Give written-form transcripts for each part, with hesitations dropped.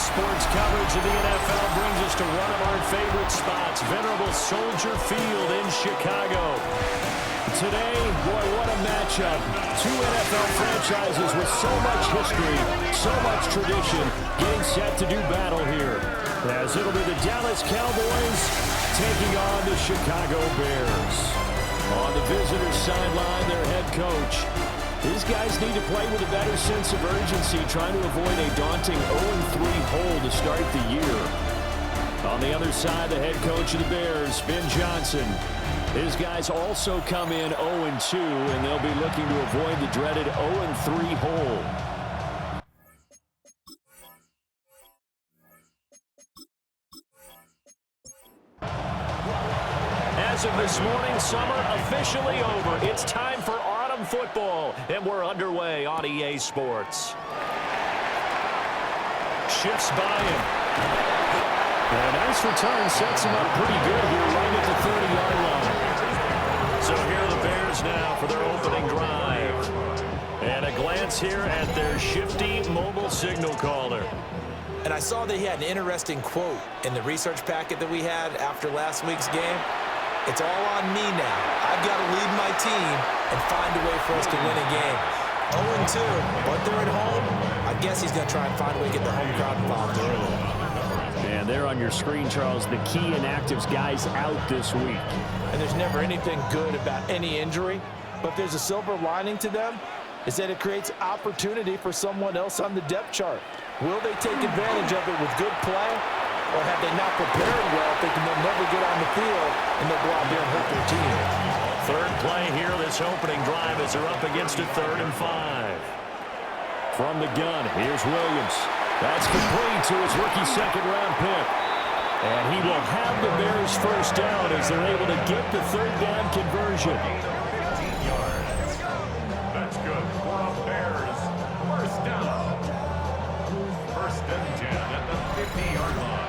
Sports coverage of the NFL brings us to one of our favorite spots, venerable Soldier Field in Chicago. Today, boy, what a matchup. Two NFL franchises with so much history, so much tradition, getting set to do battle here. As it'll be the Dallas Cowboys taking on the Chicago Bears. On the visitor's sideline, their head coach. These guys need to play with a better sense of urgency, trying to avoid a daunting 0-3 hole to start the year. On the other side, the head coach of the Bears, Ben Johnson. His guys also come in 0-2, and they'll be looking to avoid the dreaded 0-3 hole. As of this morning, summer officially over. It's time for autumn football, and we're underway on EA Sports. Shifts by him. And a nice return sets him up pretty good here right at the 30-yard line. So here are the Bears now for their opening drive. And a glance here at their shifty mobile signal caller. And I saw that he had an interesting quote in the research packet that we had after last week's game. It's all on me now. I've got to lead my team and find a way for us to win a game. 0-2, but they're at home. I guess he's going to try and find a way to get the home crowd involved early. And there on your screen, Charles, the key inactives guys out this week. And there's never anything good about any injury, but there's a silver lining to them, is that it creates opportunity for someone else on the depth chart. Will they take advantage of it with good play, or have they not prepared well, thinking they'll never get on the field and they'll go out there and hurt their team? Third play here, this opening drive as they're up against a 3rd and 5. From the gun, here's Williams. That's complete to his rookie second-round pick. And he will have the Bears first down as they're able to get the 3rd down conversion. That's good for a Bears first down. 1st and 10 at the 50-yard line.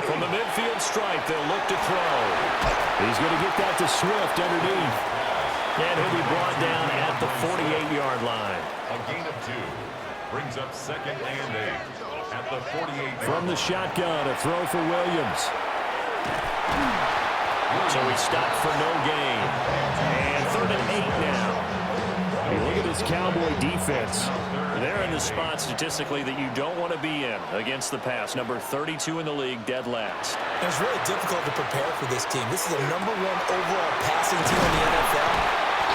From the midfield stripe, they'll look to throw. He's going to get that to Swift underneath. And he'll be brought down at the 48-yard line. A gain of 2 brings up 2nd and 8 at the 48-yard line. From the shotgun, a throw for Williams. So he stopped for no gain. And 3rd and 8 now. Hey, look at this Cowboy defense. They're in the spot statistically that you don't want to be in against the pass. Number 32 in the league, dead last. It's really difficult to prepare for this team. This is a #1 overall passing team in the NFL,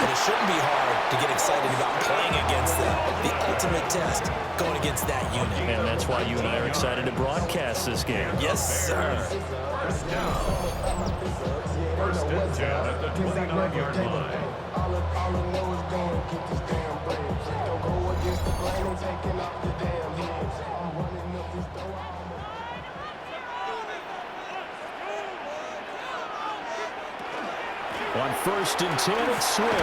and it shouldn't be hard to get excited about playing against them. The ultimate test, going against that unit. And that's why you and I are excited to broadcast this game. Yes, sir. First down. 1st and 10 at the 29-yard line. On 1st and 10, it's Swift.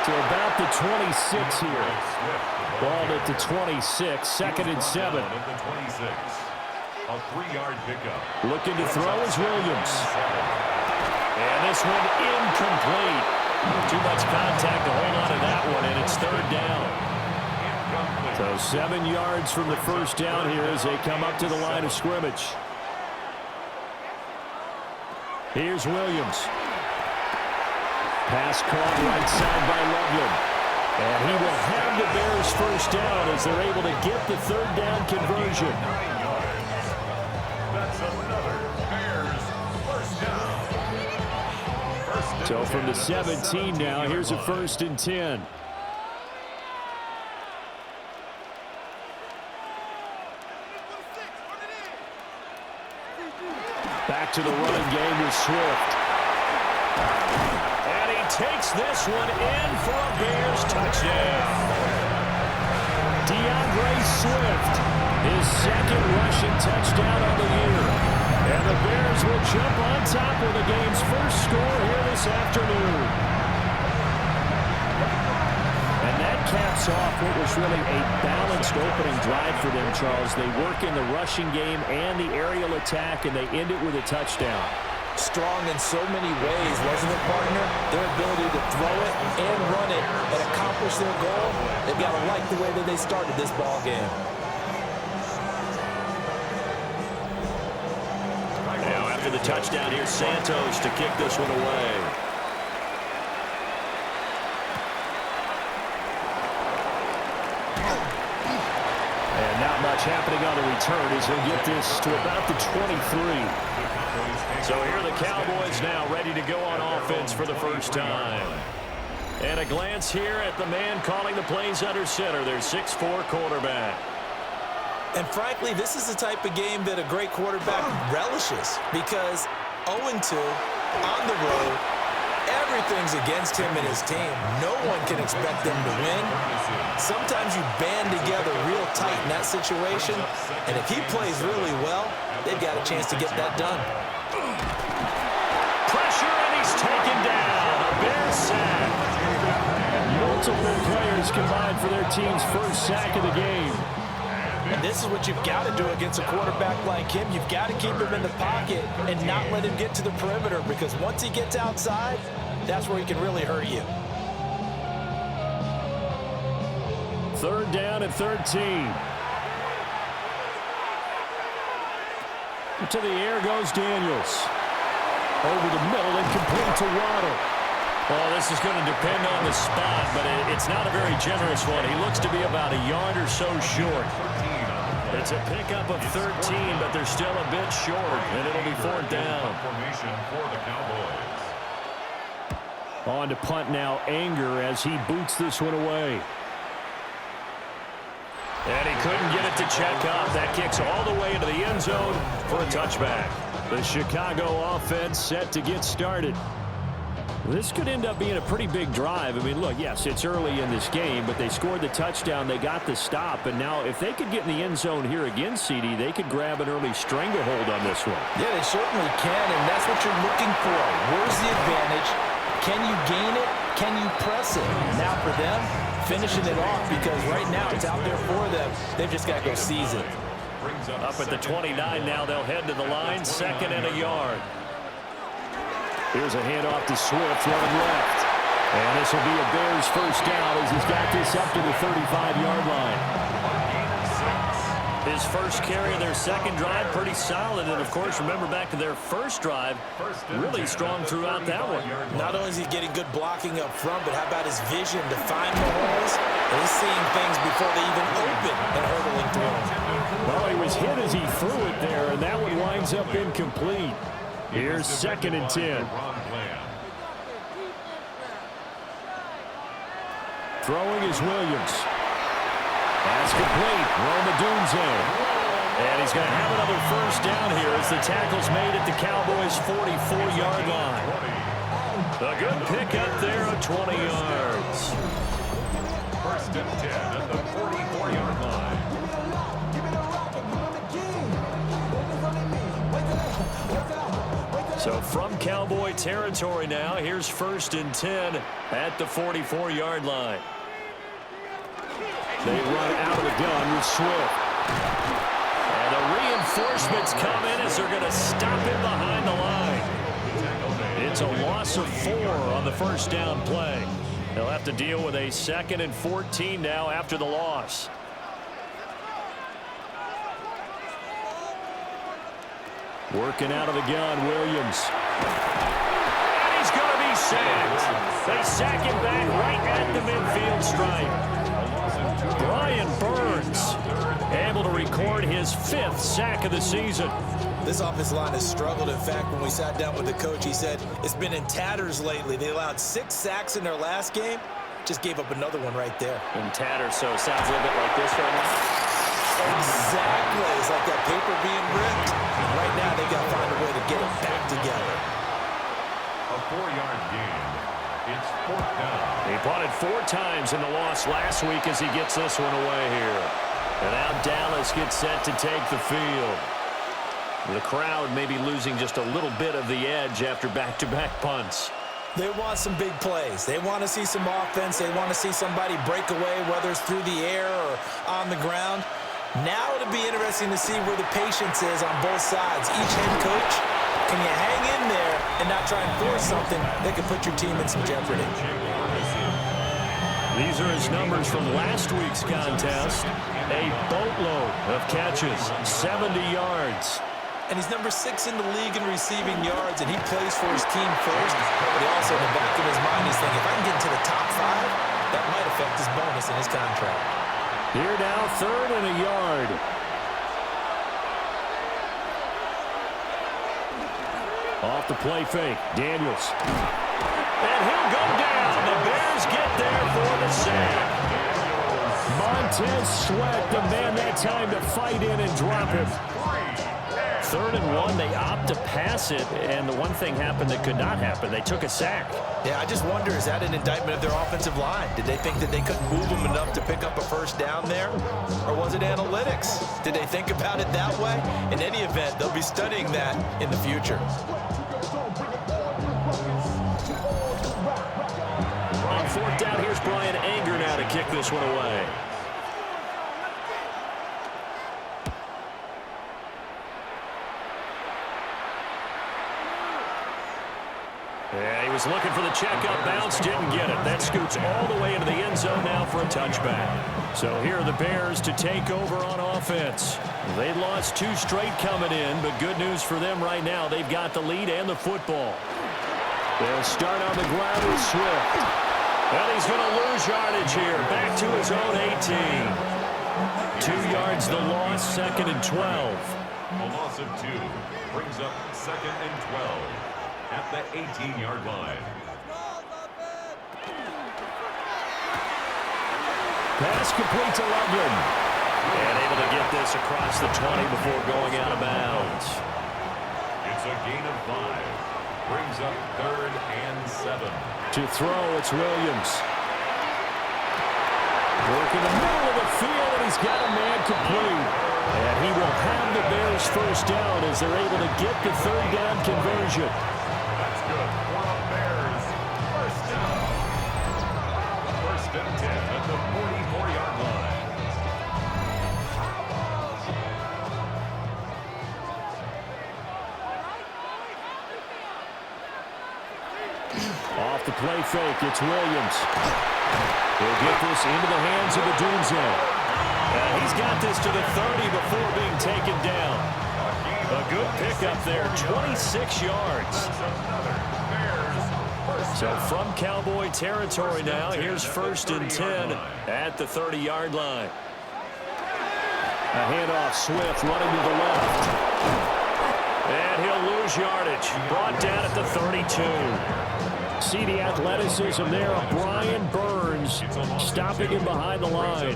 To about the 26 here. Ball at the 26, 2nd and 7. At the 26. A 3-yard pickup. Looking to throw is Williams. And this one incomplete. Too much contact to hold on to that one, and it's 3rd down. So 7 yards from the first down here as they come up to the line of scrimmage. Here's Williams. Pass caught right side by Loveland. And he will have the Bears first down as they're able to get the 3rd down conversion. That's another Bears first down. So from the 17 now, here's a 1st and 10. Back to the running game with Swift. And he takes this one in for a Bears touchdown. DeAndre Swift, his 2nd rushing touchdown of the year. And the Bears will jump on top of the game's first score here this afternoon. And that caps off what was really a balanced opening drive for them, Charles. They work in the rushing game and the aerial attack, and they end it with a touchdown. strong in so many ways, wasn't it, partner? Their ability to throw it and run it and accomplish their goal. They've got to like the way that they started this ball game. Now after the touchdown, here's Santos to kick this one away. And not much happening on the return as he'll get this to about the 23. So here are the Cowboys now ready to go on offense for the first time. And a glance here at the man calling the plays under center, their 6'4" quarterback. And frankly, this is the type of game that a great quarterback relishes because 0-2 on the road, everything's against him and his team. No one can expect them to win. Sometimes you band together real tight in that situation, and if he plays really well, they've got a chance to get that done. Pressure, and he's taken down. A Bears sack. Multiple players combined for their team's first sack of the game. And this is what you've got to do against a quarterback like him. You've got to keep him in the pocket and not let him get to the perimeter because once he gets outside, that's where he can really hurt you. 3rd down and 13. To the air goes Daniels. Over the middle and complete to Waddle. Well, this is going to depend on the spot, but it's not a very generous one. He looks to be about a yard or so short. It's a pickup of 13, but they're still a bit short, and it'll be 4th down. On to punt now, Anger as he boots this one away. And he couldn't get it to check up. That kicks all the way into the end zone for a touchback. The Chicago offense set to get started. This could end up being a pretty big drive. I mean, look, yes, it's early in this game, but they scored the touchdown. They got the stop. And now if they could get in the end zone here again, CeeDee, they could grab an early stranglehold on this one. Yeah, they certainly can, and that's what you're looking for. Where's the advantage? Can you gain it? Can you press it? Now for them, finishing it off because right now it's out there for them. They've just got to go seize it. Up at the 29 now, they'll head to the line, 2nd and a yard. Here's a handoff to Swift, running left. And this will be a Bears first down as he's got this up to the 35-yard line. His first carry of their second drive, pretty solid. And, of course, remember back to their first drive, really strong throughout that one. Not only is he getting good blocking up front, but how about his vision to find the holes? And he's seeing things before they even open and hurdling through them. Well, he was hit as he threw it there, and that one winds up incomplete. Here's 2nd and 10. Throwing is Williams. That's complete. Romadunze. And he's going to have another first down here as the tackle's made at the Cowboys' 44-yard line. A good pickup there of 20 yards. 1st and 10 at the 44-yard line. So from Cowboy territory now, here's 1st and 10 at the 44-yard line. They run out of the gun with Swift. And the reinforcements come in as they're going to stop him behind the line. It's a loss of 4 on the first down play. They'll have to deal with a 2nd and 14 now after the loss. Working out of the gun, Williams. And he's going to be sacked. They sack him back right at the midfield stripe. Brian Burns able to record his 5th sack of the season. This offensive line has struggled. In fact, when we sat down with the coach, he said it's been in tatters lately. They allowed 6 sacks in their last game. Just gave up another one right there. In tatters, so it sounds a little bit like this right now. Exactly. It's like that paper being ripped. And right now, they got to find a way to get it back together. A 4-yard gain. It's 4th down. He punted 4 times in the loss last week as he gets this one away here. And now Dallas gets set to take the field. The crowd may be losing just a little bit of the edge after back-to-back punts. They want some big plays. They want to see some offense. They want to see somebody break away, whether it's through the air or on the ground. Now it'll be interesting to see where the patience is on both sides. Each head coach Can you hang in there and not try and force something that could put your team in some jeopardy? These are his numbers from last week's contest. A boatload of catches, 70 yards. And he's number 6 in the league in receiving yards, and he plays for his team first. But he also, in the back of his mind, he's thinking, if I can get into the top 5, that might affect his bonus in his contract. Here now, 3rd and a yard. Off the play fake, Daniels. And he'll go down. The Bears get there for the sack. Montez Sweat, the man that time to fight in and drop him. 3rd and 1, they opt to pass it, and the one thing happened that could not happen. They took a sack. Yeah, I just wonder, is that an indictment of their offensive line? Did they think that they couldn't move them enough to pick up a first down there? Or was it analytics? Did they think about it that way? In any event, they'll be studying that in the future. On 4th down, here's Brian Anger now to kick this one away. Yeah, he was looking for the checkup bounce, didn't get it. That scoots all the way into the end zone now for a touchback. So here are the Bears to take over on offense. They lost 2 straight coming in, but good news for them right now. They've got the lead and the football. They'll start on the ground with Swift. And he's going to lose yardage here. Back to his own 18. 2 yards the loss, 2nd and 12. A loss of 2 brings up 2nd and 12. At the 18-yard line. Pass complete to Loveland. And able to get this across the 20 before going out of bounds. It's a gain of 5. Brings up 3rd and 7. To throw, it's Williams. Work in the middle of the field, and he's got a man complete. And he will have the Bears first down as they're able to get the 3rd down conversion. At the 44-yard line. Off the play fake, it's Williams. He'll get this into the hands of the Doomsday. And he's got this to the 30 before being taken down. A good pickup there, 26 yards. So from Cowboy territory now, here's 1st and 10 at the 30-yard line. A handoff, Swift running to the left. And he'll lose yardage. Brought down at the 32. See the athleticism there of Brian Burns stopping him behind the line.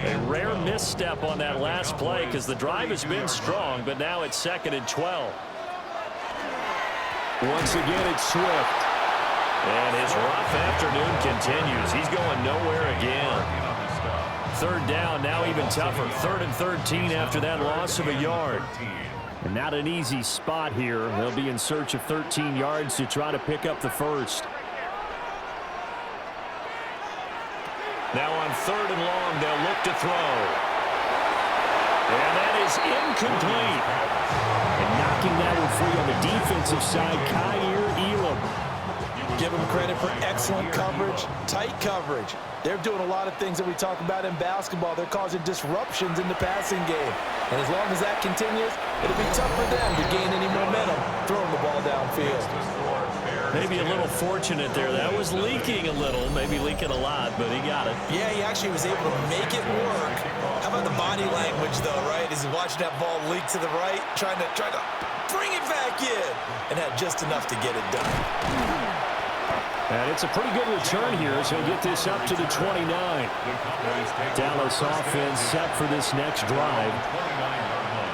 A rare misstep on that last play because the drive has been strong, but now it's 2nd and 12. Once again, it's Swift. And his rough afternoon continues. He's going nowhere again. 3rd down, now even tougher. 3rd and 13 after that loss of a yard. And not an easy spot here. They'll be in search of 13 yards to try to pick up the first. Now on 3rd and long, they'll look to throw. And that is incomplete. And knocking that one free on the defensive side, Kyer Elam. Give them credit for excellent coverage, tight coverage. They're doing a lot of things that we talk about in basketball. They're causing disruptions in the passing game. And as long as that continues, it'll be tough for them to gain any momentum throwing the ball downfield. Maybe a little fortunate there. That was leaking a little, maybe leaking a lot, but he got it. Yeah, he actually was able to make it work. How about the body language, though, right? As he watched that ball leak to the right, trying to bring it back in, and had just enough to get it done. And it's a pretty good return here as he'll get this up to the 29. Dallas offense set for this next drive.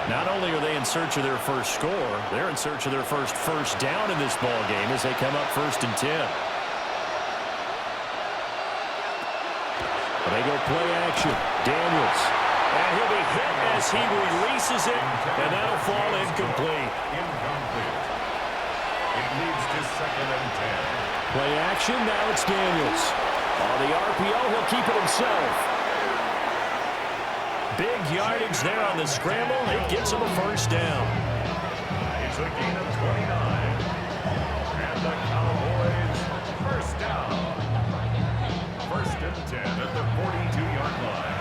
Not only are they in search of their first score, they're in search of their first down in this ball game as they come up 1st and 10. They go play action. Daniels. And he'll be hit as he releases it, and that'll fall incomplete. It leads to 2nd and 10. Play action, now it's Daniels. On the RPO, he'll keep it himself. Big yardage there on the scramble. It gets him a first down. It's a gain of 29. And the Cowboys first down. First and 10 at the 42-yard line.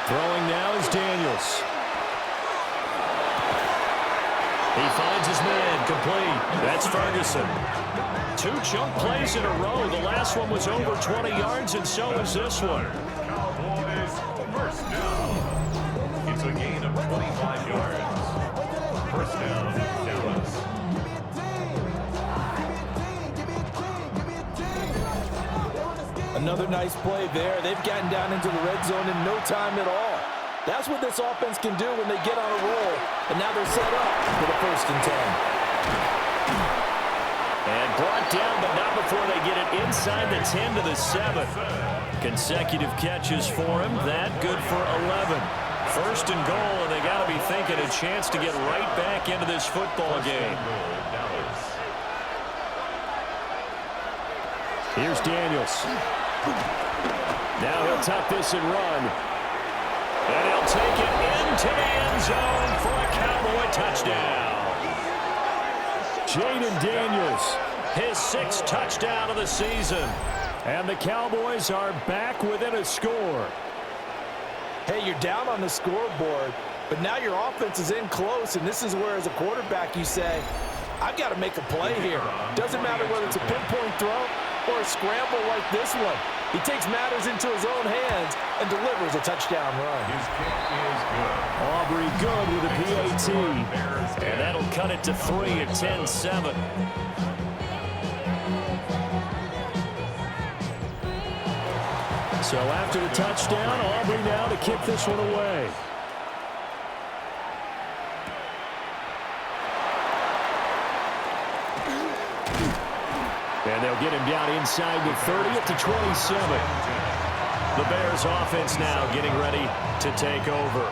Throwing now is Daniels. He finds his man, complete. That's Ferguson. 2 chunk plays in a row. The last one was over 20 yards, and so is this one. Cowboys first down. It's a gain of 25 yards. First down, Dallas. Another nice play there. They've gotten down into the red zone in no time at all. That's what this offense can do when they get on a roll. And now they're set up for the first and 10. And brought down, but not before they get it inside the 10 to the 7. Consecutive catches for him. That good for 11. First and goal, and they got to be thinking a chance to get right back into this football game. Here's Daniels. Now he'll tuck this and run. And he'll take it into the end zone for a Cowboy touchdown. Jayden Daniels, his 6th touchdown of the season. And the Cowboys are back within a score. Hey, you're down on the scoreboard, but now your offense is in close, and this is where, as a quarterback, you say, I've got to make a play here. Doesn't matter whether it's a pinpoint throw or a scramble like this one. He takes matters into his own hands and delivers a touchdown run. His kick is good. Aubrey good with a PAT. And that'll cut it to 3 at 10-7. So after the touchdown, Aubrey now to kick this one away. And they'll get him down inside the 30 at the 27. The Bears offense now getting ready to take over.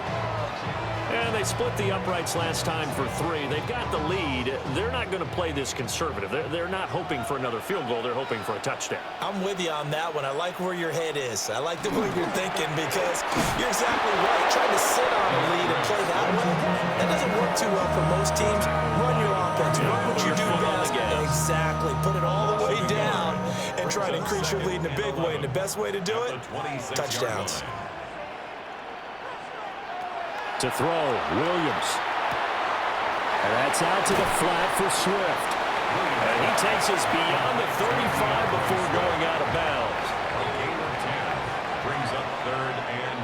And they split the uprights last time for 3. They've got the lead. They're not going to play this conservative. They're not hoping for another field goal. They're hoping for a touchdown. I'm with you on that one. I like where your head is. I like the way you're thinking because you're exactly right. Trying to sit on a lead and play that way, that doesn't work too well for most teams. Run your offense. Run what you do best. Exactly. Put it all the way down and try to increase your lead in a big way. And the best way to do it, touchdowns. To throw, Williams. And that's out to the flat for Swift. And he takes us beyond the 35 before going out of bounds. A gain of 10 brings up 3rd and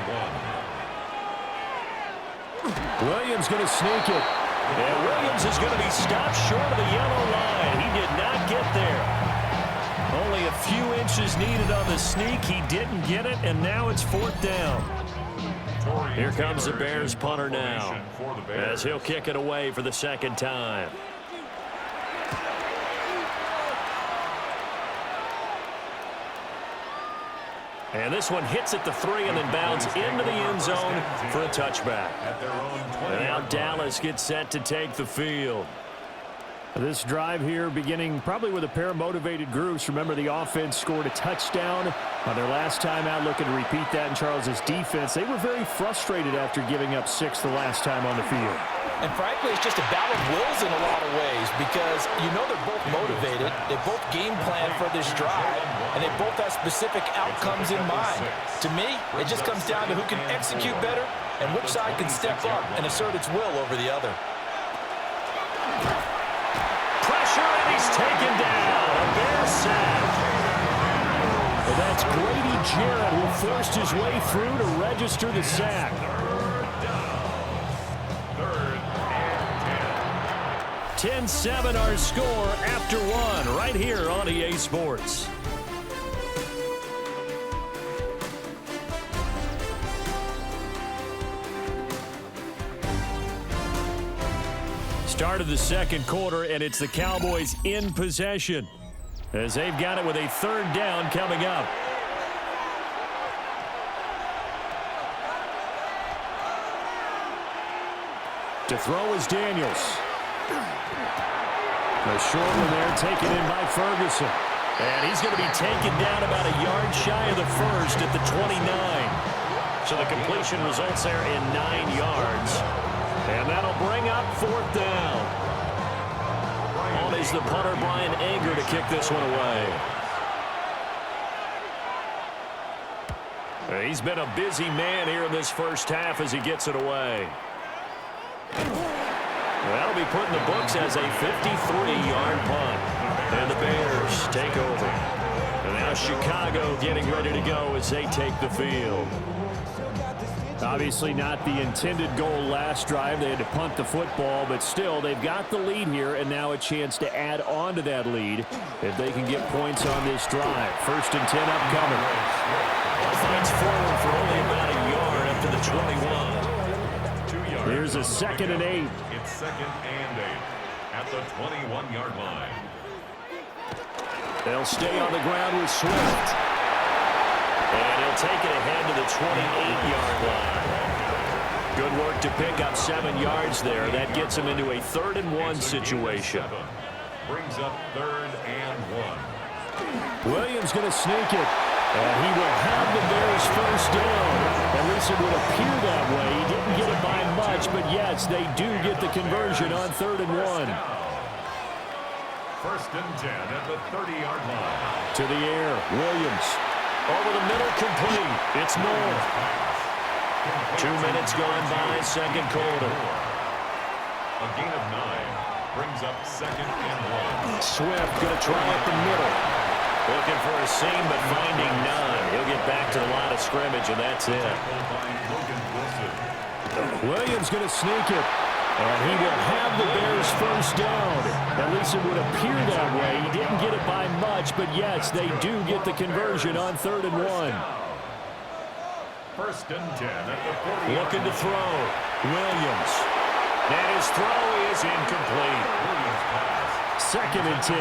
1. Williams going to sneak it. And Williams is going to be stopped short of the yellow line. He did not get there. Only a few inches needed on the sneak. He didn't get it, and now it's 4th down. Here comes the Bears punter now, as he'll kick it away for the 2nd time. And this one hits at the 3 and then bounds into the end zone for a touchback. And now Dallas gets set to take the field. This drive here beginning probably with a pair of motivated groups. Remember, the offense scored a touchdown on their last time out, looking to repeat that in Charles's defense. They were very frustrated after giving up 6 the last time on the field. And frankly, it's just a battle of wills in a lot of ways because you know they're both motivated. They both game plan for this drive, and they both have specific outcomes in mind. To me, it just comes down to who can execute better and which side can step up and assert its will over the other. And he's taken down. A Bear sack. Well, that's Grady Jarrett who forced his way through to register the sack. 10-7 our score after 1 right here on EA Sports. Start of the 2nd quarter, and it's the Cowboys in possession as they've got it with a 3rd down coming up. To throw is Daniels. The short one there taken in by Ferguson. And he's going to be taken down about a yard shy of the 1st at the 29. So the completion results there in 9 yards. And that'll bring up 4th down. On is the punter, Brian Anger, to kick this one away. He's been a busy man here in this first half as he gets it away. That'll be put in the books as a 53-yard punt. And the Bears take over. And now Chicago getting ready to go as they take the field. Obviously not the intended goal last drive. They had to punt the football, but still they've got the lead here and now a chance to add on to that lead if they can get points on this drive. 1st and 10 upcoming. Fights forward for only about a yard up to the 21. Here's a 2nd and 8. It's 2nd and 8 at the 21-yard line. They'll stay on the ground with Swift. And he'll take it ahead to the 28-yard line. Good work to pick up 7 yards there. That gets him into a 3rd and 1 situation. Brings up 3rd and 1. Williams going to sneak it. And he will have the Bears first down. At least it would appear that way. He didn't get it by much, but yes, they do get the conversion on 3rd and 1. 1st and 10 at the 30-yard line. To the air, Williams. Over the middle, complete. It's Moore. 2 minutes gone by, 2nd quarter. A gain of 9 brings up 2nd and 1. Swift going to try up the middle. Looking for a seam, but finding none. He'll get back to the line of scrimmage, and that's it. Williams going to sneak it. And he will have the Bears first down. At least it would appear that way. He didn't get it by much, but yes, they do get the conversion on 3rd and 1. 1st and 10 at the 40. Looking to throw. Williams. And his throw is incomplete. 2nd and 10.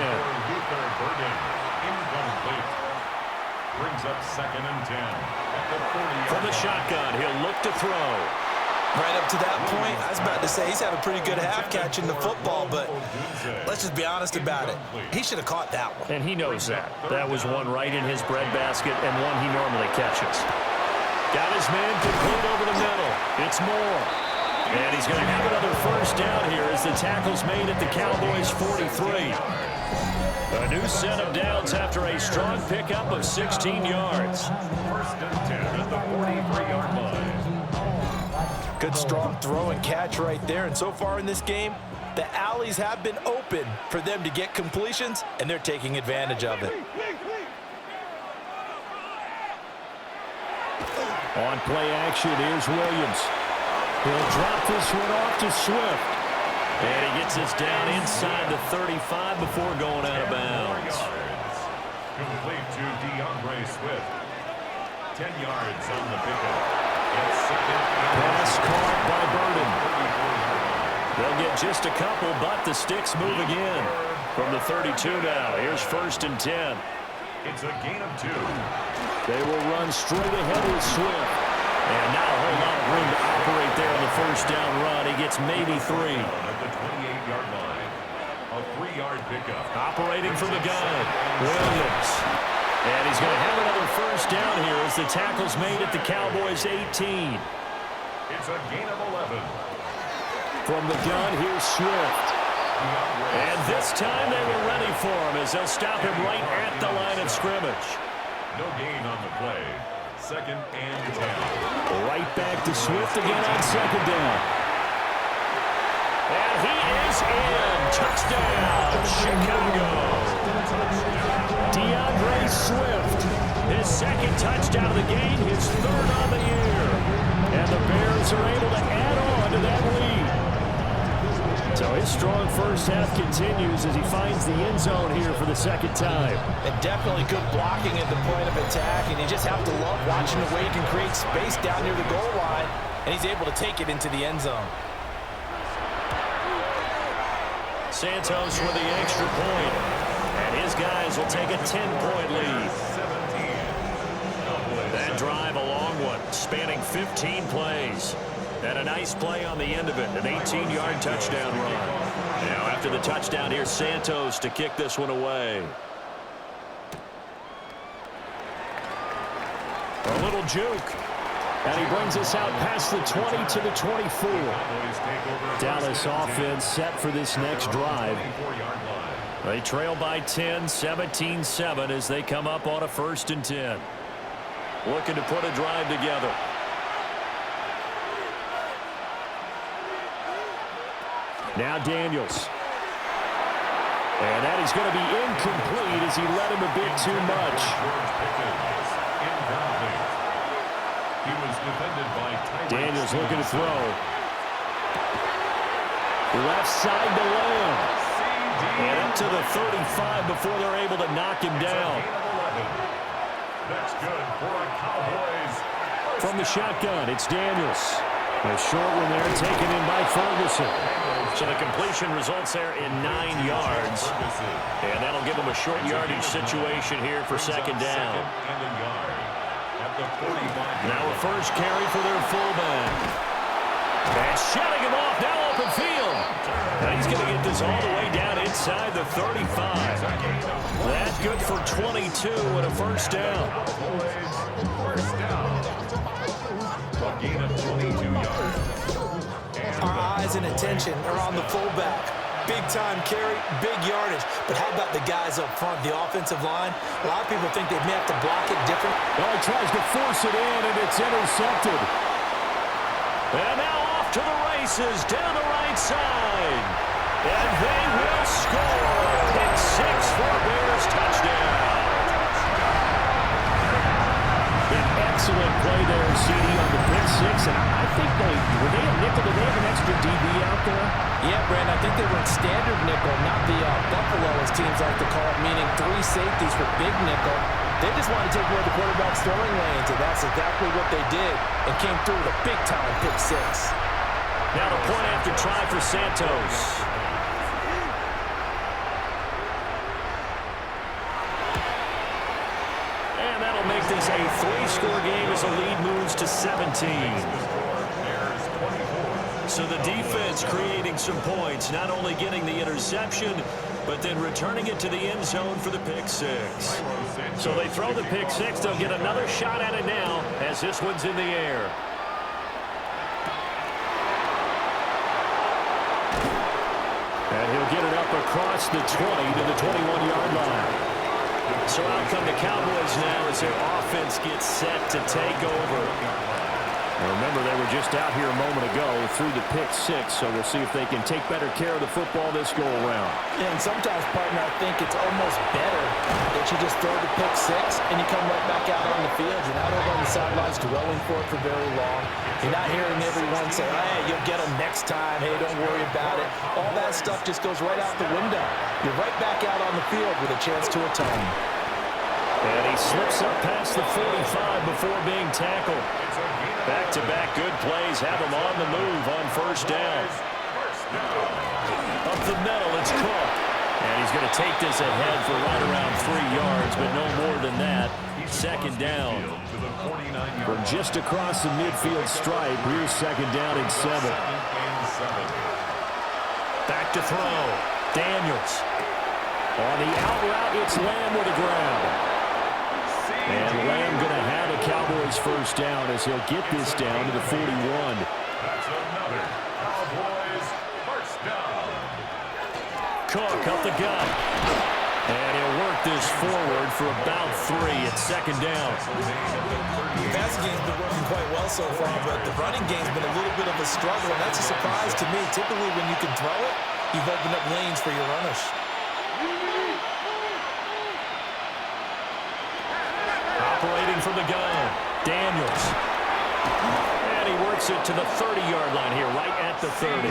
Incomplete. Brings up 2nd and 10 at the 40. From the shotgun, he'll look to throw. Right up to that point, I was about to say he's had a pretty good half catching the football, but let's just be honest about it. He should have caught that one. And he knows that. That was one right in his breadbasket and one he normally catches. Got his man complete over the middle. It's Moore. And he's going to have another first down here as the tackle's made at the Cowboys' 43. A new set of downs after a strong pickup of 16 yards. 1st and 10 at the 43-yard line. Good strong throw and catch right there. And so far in this game, the alleys have been open for them to get completions, and they're taking advantage of it. On play action, here's Williams. He'll drop this one off to Swift. And he gets this down inside the 35 before going out of bounds. Complete to DeAndre Swift. 10 yards on the pickup. Pass caught by Burden. They'll get just a couple, but the sticks move again. From the 32 now, here's 1st and 10. It's a gain of 2. They will run straight ahead with Swift. And not a whole lot of room to operate there on the first down run. He gets maybe 3. At the 28-yard line. A 3-yard pickup. Operating from the gun, Williams. And he's going to have another first down here as the tackle's made at the Cowboys' 18. It's a gain of 11. From the gun, here's Swift. And this time they were ready for him as they'll stop him right at the line of scrimmage. No gain on the play. 2nd and 10. Right back to Swift again on 2nd down. And he is in. Touchdown, Chicago. DeAndre Swift, his 2nd touchdown of the game, his 3rd on the year. And the Bears are able to add on to that lead. So his strong first half continues as he finds the end zone here for the 2nd time. And definitely good blocking at the point of attack, and you just have to love watching the way he can create space down near the goal line, and he's able to take it into the end zone. Santos with the extra point. And his guys will take a 10-point lead. That drive, a long one, spanning 15 plays. And a nice play on the end of it, an 18-yard touchdown run. Now after the touchdown, here's Santos to kick this one away. A little juke. And he brings us out past the 20 to the 24. Dallas offense set for this next drive. They trail by 10, 17-7 as they come up on a 1st and 10. Looking to put a drive together. Now Daniels. And that is going to be incomplete as he led him a bit too much. Daniels looking to throw. Left side to Lamb. And up to the 35 before they're able to knock him down. That's good for a Cowboys. From the shotgun, it's Daniels. A short one there taken in by Ferguson. So the completion results there in 9 yards. And that'll give them a short yardage situation here for 2nd down. Now a first carry for their fullback. And shutting him off, now open field. And he's going to get this all the way down inside the 35. That's good for 22 and a 1st down. First down. A gain of 22 yards. Our eyes and attention are on the fullback. Big-time carry, big yardage. But how about the guys up front, the offensive line? A lot of people think they may have to block it different. Well, he tries to force it in, and it's intercepted. And now off to the races, down the right side. And they will score. Pick 6 for Bears touchdown. An excellent play there, CeeDee, on the pick 6. And I think were they a nickel? Did they have an extra DB out there? Yeah, Brandon, I think they were in standard nickel, not the Buffalo, as teams like to call it, meaning 3 safeties for big nickel. They just wanted to take away the quarterback's throwing lanes, and that's exactly what they did, and came through with a big-time pick 6. Now the point after try for Santos. And that'll make this a 3-score game as the lead moves to 17. So the defense creating some points, not only getting the interception, but then returning it to the end zone for the pick 6. So they throw the pick 6. They'll get another shot at it now as this one's in the air. And he'll get it up across the 20 to the 21-yard line. So out come the Cowboys now as their offense gets set to take over. Remember, they were just out here a moment ago through the pick 6, so we'll see if they can take better care of the football this go-around. Yeah, and sometimes, partner, I think it's almost better that you just throw the pick 6 and you come right back out on the field. You're not over on the sidelines dwelling for it for very long. You're not hearing everyone say, hey, you'll get them next time. Hey, don't worry about it. All that stuff just goes right out the window. You're right back out on the field with a chance to atone. And he slips up past the 45 before being tackled. Back-to-back good plays have him on the move on 1st down. Up the middle, it's Cook. And he's going to take this ahead for right around 3 yards, but no more than that. 2nd down. From just across the midfield stripe, here's 2nd down and 7. Back to throw. Daniels. On the out route, it's Lamb with the ground. And Lamb going to have a Cowboys 1st down as he'll get this down to the 41. That's another Cowboys 1st down. Cook up the gut. And he'll work this forward for about 3 at 2nd down. The passing game's been working quite well so far, but the running game's been a little bit of a struggle, and that's a surprise to me. Typically, when you can throw it, you've opened up lanes for your runners. Operating from the gun, Daniels. And he works it to the 30-yard line here, right at the 30.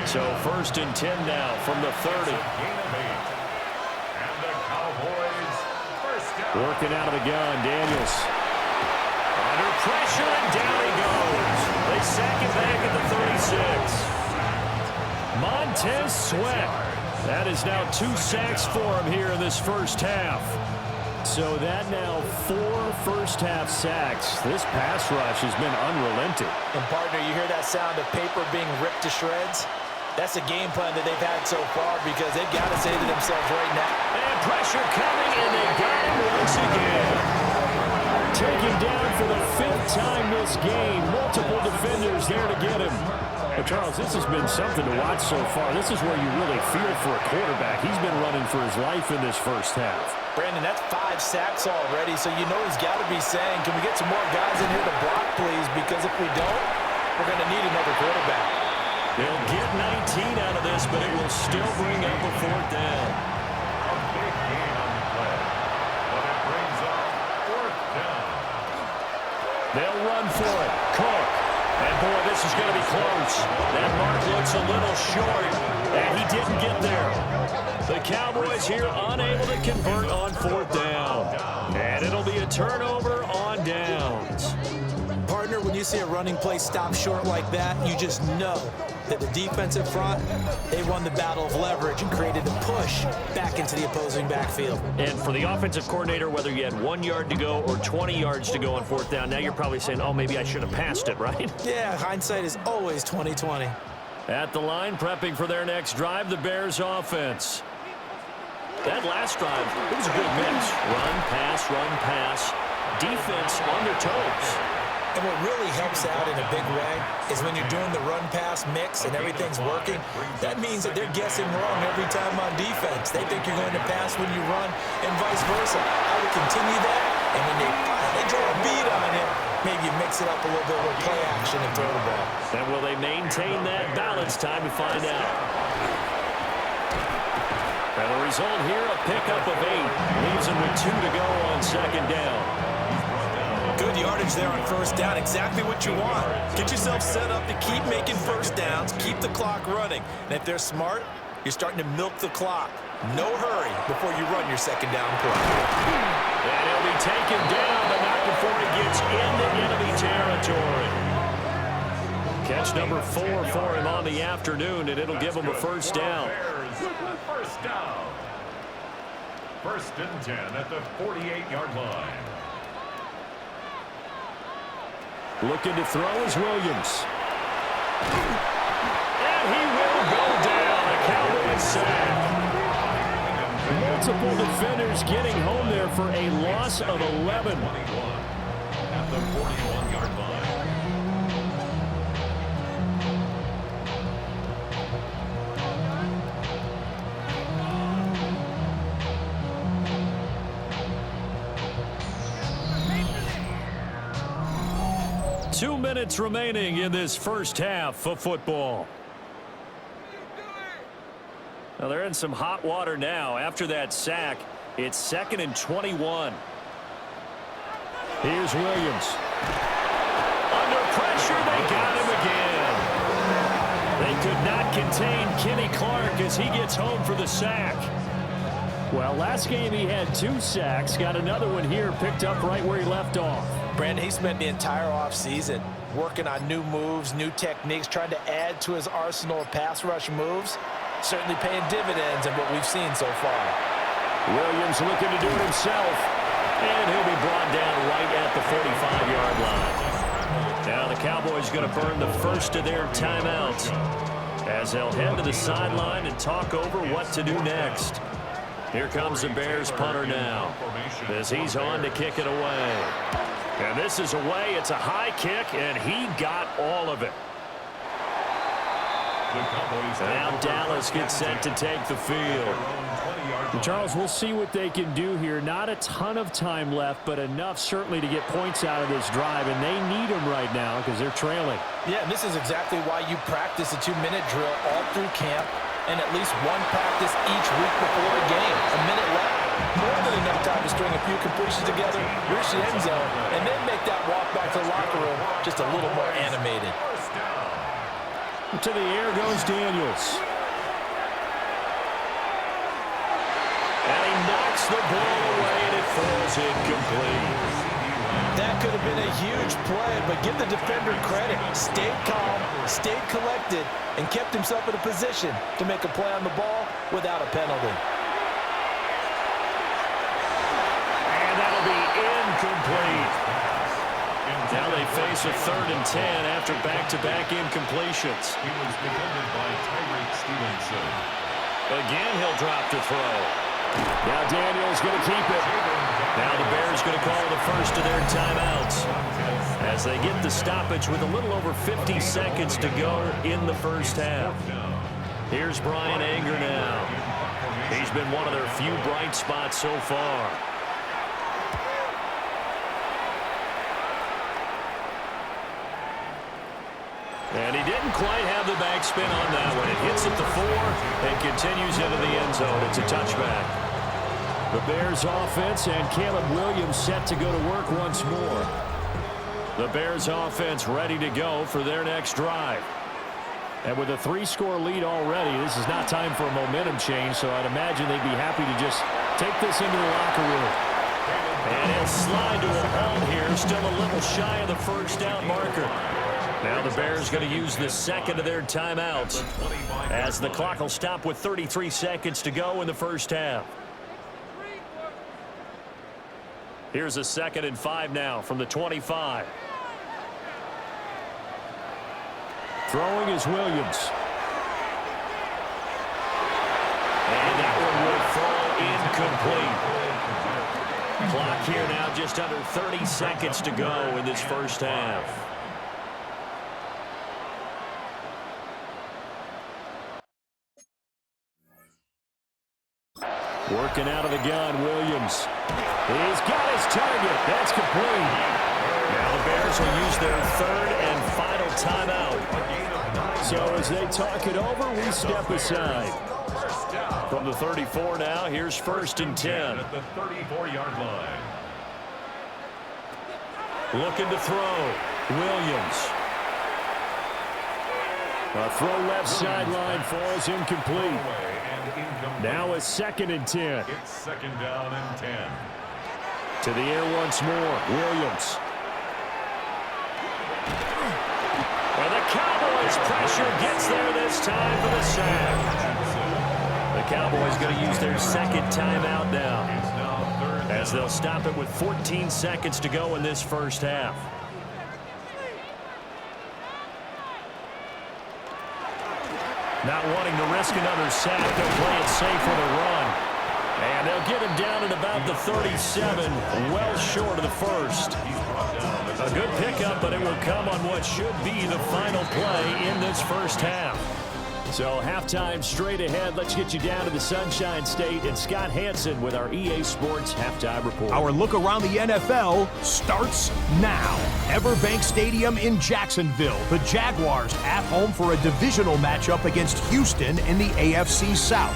So 1st and 10 now from the 30. Working out of the gun, Daniels. Under pressure, and down he goes. They sack it back at the 36. Montez Sweat. That is now 2 sacks for him here in this 1st half. So that now 4 first-half sacks. This pass rush has been unrelenting. And, partner, you hear that sound of paper being ripped to shreds? That's a game plan that they've had so far because they've got to say to themselves right now. And pressure coming, and they got him once again. Taken down for the 5th time this game. Multiple defenders there to get him. But Charles, this has been something to watch so far. This is where you really feel for a quarterback. He's been running for his life in this first half. Brandon, that's 5 sacks already, so you know he's got to be saying, can we get some more guys in here to block, please? Because if we don't, we're going to need another quarterback. They'll get 19 out of this, but it will still bring up a 4th down. A big gain on the play, but it brings up 4th down. They'll run for it. Cook. And, boy, this is going to be close. That mark looks a little short, and he didn't get there. The Cowboys here unable to convert on 4th down. And it'll be a turnover on downs. Partner, when you see a running play stop short like that, you just know that the defensive front, they won the battle of leverage and created a push back into the opposing backfield. And for the offensive coordinator, whether you had 1 yard to go or 20 yards to go on 4th down, now you're probably saying, oh, maybe I should have passed it, right? Yeah, hindsight is always 20/20. At the line, prepping for their next drive, the Bears offense. That last drive, it was a good mix. Run, pass, defense on their toes. And what really helps out in a big way is when you're doing the run-pass mix and everything's working, that means that they're guessing wrong every time on defense. They think you're going to pass when you run and vice versa. I would continue that, and when they finally draw a beat on it, maybe you mix it up a little bit with play action and throw the ball. And will they maintain that balance? Time to find out. And the result here, a pickup of 8. Leaves them with 2 to go on 2nd down. Good yardage there on 1st down. Exactly what you want. Get yourself set up to keep making 1st downs, keep the clock running. And if they're smart, you're starting to milk the clock. No hurry before you run your 2nd down play. And he'll be taken down, but not before he gets into enemy territory. Catch number 4 for him on the afternoon, and it'll give him a 1st down. 1st down. 1st and 10 at the 48-yard line. Looking to throw is Williams. And he will go down. A Cowboys sack. Multiple defenders getting home there for a loss of 11. At the 41-yard line. 2 minutes remaining in this first half of football. Now they're in some hot water now. After that sack, it's 2nd and 21. Here's Williams. Under pressure, they got him again. They could not contain Kenny Clark as he gets home for the sack. Well, last game he had 2 sacks. Got another one here, picked up right where he left off. Brandon, he spent the entire offseason working on new moves, new techniques, trying to add to his arsenal of pass rush moves. Certainly paying dividends in what we've seen so far. Williams looking to do it himself. And he'll be brought down right at the 45-yard line. Now the Cowboys going to burn the first of their timeouts as they'll head to the sideline and talk over what to do next. Here comes the Bears punter now as he's on to kick it away. And this is away. It's a high kick, and he got all of it. Now Dallas gets set to take the field. Charles, we'll see what they can do here. Not a ton of time left, but enough certainly to get points out of this drive, and they need them right now because they're trailing. Yeah, and this is exactly why you practice a 2-minute drill all through camp and at least one practice each week before a game. A minute left. More than enough time to string a few completions together, reach the end zone, and then make that walk back to the locker room just a little more animated. To the air goes Daniels. And he knocks the ball away, and it falls incomplete. That could have been a huge play, but give the defender credit. Stayed calm, stayed collected, and kept himself in a position to make a play on the ball without a penalty. And that'll be incomplete. Now they face a 3rd and 10 after back-to-back incompletions. He was defended by Tyreek Stevenson. Again, he'll drop to throw. Now Daniels going to keep it. Now the Bears going to call the first of their timeouts as they get the stoppage with a little over 50 seconds to go in the first half. Here's Brian Anger now. He's been one of their few bright spots so far. And he didn't quite have the backspin on that one. It hits at the 4 and continues into the end zone. It's a touchback. The Bears offense and Caleb Williams set to go to work once more. The Bears offense ready to go for their next drive. And with a 3-score lead already, this is not time for a momentum change, so I'd imagine they'd be happy to just take this into the locker room. And he'll slide to a halt here, still a little shy of the first down marker. Now the Bears going to use the second of their timeouts as the clock will stop with 33 seconds to go in the first half. Here's a 2nd and 5 now from the 25. Throwing is Williams. And that one will fall incomplete. Clock here now just under 30 seconds to go in this first half. Working out of the gun, Williams. He's got his target. That's complete. Now the Bears will use their 3rd and final timeout. So as they talk it over, we step aside. From the 34 now, here's 1st and 10. At the 34-yard line. Looking to throw. Williams. A throw left sideline falls incomplete. Now a 2nd and 10. It's 2nd down and 10. To the air once more. Williams. Well, the Cowboys pressure gets there this time for the sack. The Cowboys going to use their 2nd timeout now, as they'll stop it with 14 seconds to go in this first half. Not wanting to risk another sack, they'll play it safe with a run. And they'll get him down at about the 37, well short of the first. A good pickup, but it will come on what should be the final play in this first half. So halftime straight ahead. Let's get you down to the Sunshine State and Scott Hansen with our EA Sports Halftime Report. Our look around the NFL starts now. Everbank Stadium in Jacksonville. The Jaguars at home for a divisional matchup against Houston in the AFC South.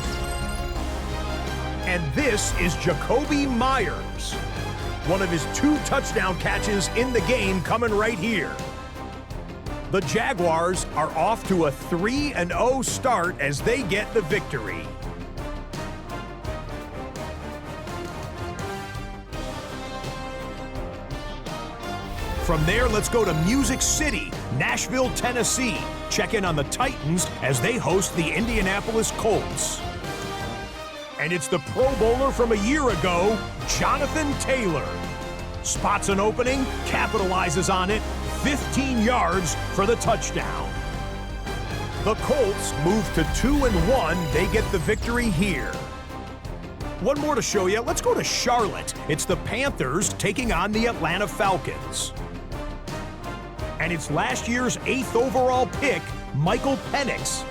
And this is Jacoby Myers. One of his 2 touchdown catches in the game coming right here. The Jaguars are off to a 3-0 start as they get the victory. From there, let's go to Music City, Nashville, Tennessee. Check in on the Titans as they host the Indianapolis Colts. And it's the Pro Bowler from a year ago, Jonathan Taylor. Spots an opening, capitalizes on it, 15 yards for the touchdown. The Colts move to 2-1. They get the victory here. One more to show you. Let's go to Charlotte. It's the Panthers taking on the Atlanta Falcons. And it's last year's 8th overall pick, Michael Penix,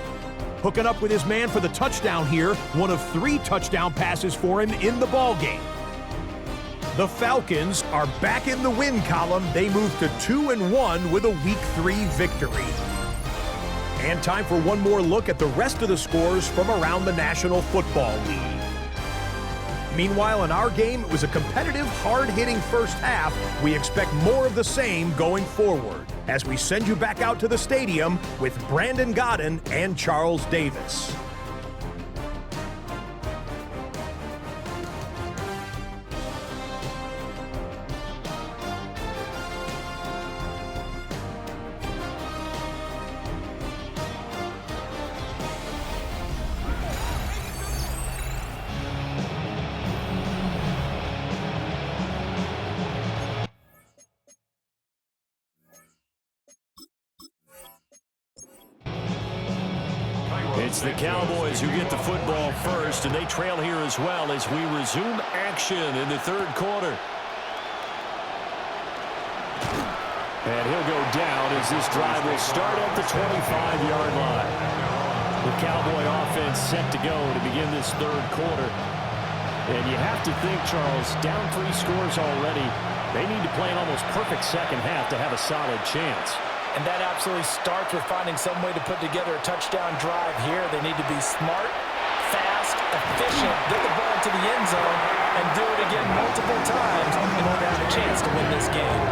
hooking up with his man for the touchdown here. One of 3 touchdown passes for him in the ballgame. The Falcons are back in the win column. They move to 2-1 with a Week 3 victory. And time for one more look at the rest of the scores from around the National Football League. Meanwhile, in our game, it was a competitive, hard-hitting first half. We expect more of the same going forward as we send you back out to the stadium with Brandon Godden and Charles Davis. It's the Cowboys who get the football first, and they trail here as well as we resume action in the 3rd quarter. And he'll go down as this drive will start at the 25-yard line. The Cowboy offense set to go to begin this third quarter. And you have to think, Charles, down 3 scores already. They need to play an almost perfect second half to have a solid chance. And that absolutely starts with finding some way to put together a touchdown drive here. They need to be smart, fast, efficient, get the ball to the end zone, and do it again multiple times in order to have a chance to win this game.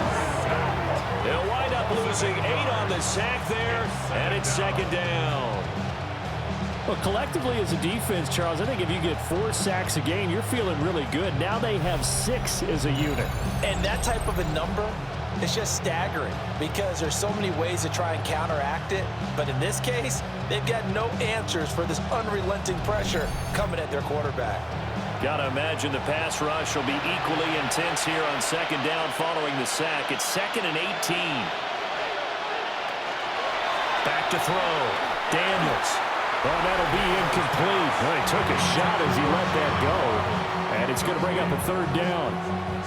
They'll wind up losing 8 on the sack there, and it's second down. Well, collectively as a defense, Charles, I think if you get 4 sacks a game, you're feeling really good. Now they have 6 as a unit. And that type of a number is just staggering because there's so many ways to try and counteract it. But in this case, they've got no answers for this unrelenting pressure coming at their quarterback. Got to imagine the pass rush will be equally intense here on second down following the sack. It's 2nd and 18. Back to throw. Daniels. Well, that'll be incomplete. Well, he took a shot as he let that go. And it's going to bring up a third down.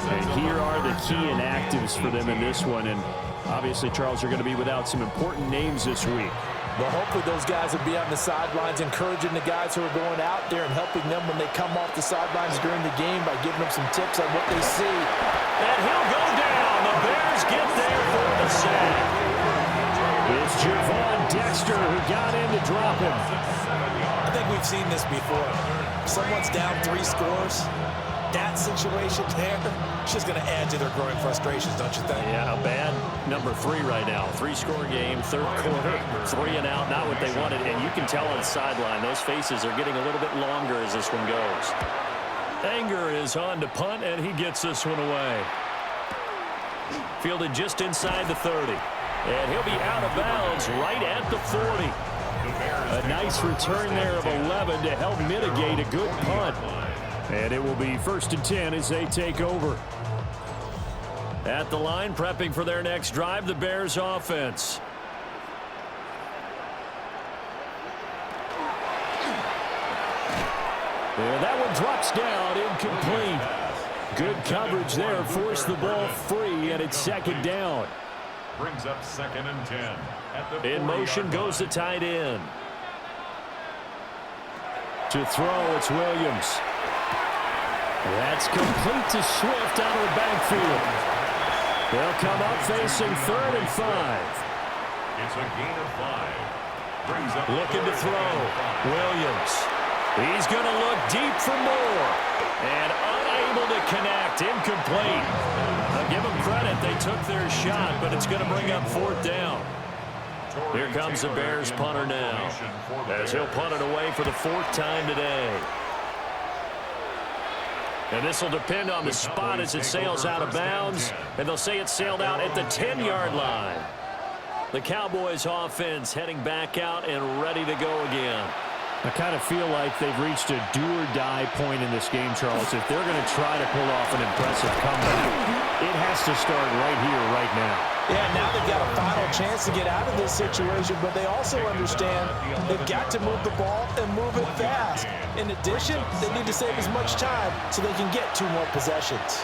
And here are the key inactives for them in this one. And obviously, Charles, are going to be without some important names this week. Well, hopefully those guys will be on the sidelines encouraging the guys who are going out there and helping them when they come off the sidelines during the game by giving them some tips on what they see. And he'll go down. The Bears get there for the sack. It's Javon Dexter who got in to drop him. I think we've seen this before. Someone's down 3 scores. That situation there, it's just going to add to their growing frustrations, don't you think? Yeah, a bad number 3 right now. 3-score game, third quarter, 3 and out, not what they wanted. And you can tell on the sideline, those faces are getting a little bit longer as this one goes. Anger is on to punt, and he gets this one away. Fielded just inside the 30. And he'll be out of bounds right at the 40. A nice return there of 11 to help mitigate a good punt. And it will be 1st and 10 as they take over. At the line, prepping for their next drive, the Bears offense. And that one drops down, incomplete. Good coverage there, forced the ball free, and it's second down. Brings up 2nd and 10. At the In motion goes the tight end. To throw, it's Williams. That's complete to Swift out of the backfield. They'll come up facing 3rd and 5. It's a gain of 5. Brings up Looking to throw. Williams. He's going to look deep for more. And unable to connect. Incomplete. I'll give them credit. They took their shot, but it's going to bring up 4th down. Here comes the Bears punter now, as he'll punt it away for the 4th time today. And this will depend on the spot as it sails out of bounds, and they'll say it sailed out at the 10-yard line. The Cowboys offense heading back out and ready to go again. I kind of feel like they've reached a do-or-die point in this game, Charles. If they're going to try to pull off an impressive comeback, it has to start right here, right now. Yeah, now they've got a final chance to get out of this situation, but they also understand they've got to move the ball and move it fast. In addition, they need to save as much time so they can get 2 more possessions.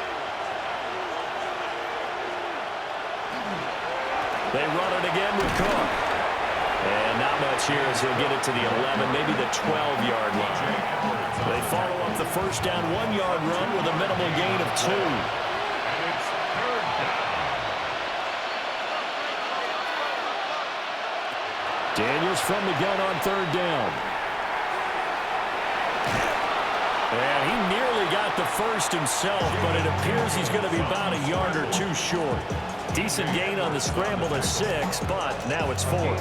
They run it again with Cook. And not much here as he'll get it to the 11, maybe the 12-yard line. They follow up the first down 1-yard run with a minimal gain of 2. Daniels from the gun on 3rd down. And he nearly got the first himself, but it appears he's going to be about a yard or 2 short. Decent gain on the scramble to 6, but now it's 4th.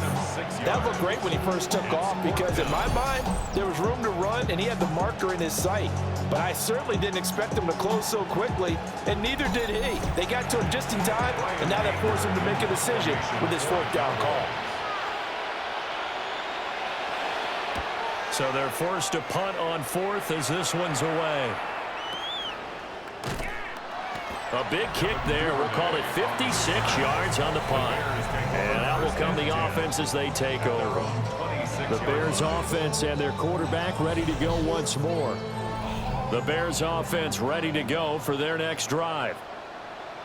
That looked great when he first took off because in my mind, there was room to run and he had the marker in his sight. But I certainly didn't expect him to close so quickly, and neither did he. They got to him just in time, and now that forced him to make a decision with his 4th down call. So they're forced to punt on 4th as this one's away. A big kick there. We'll call it 56 yards on the punt. And out will come the offense as they take over. The Bears offense and their quarterback ready to go once more. The Bears offense ready to go for their next drive.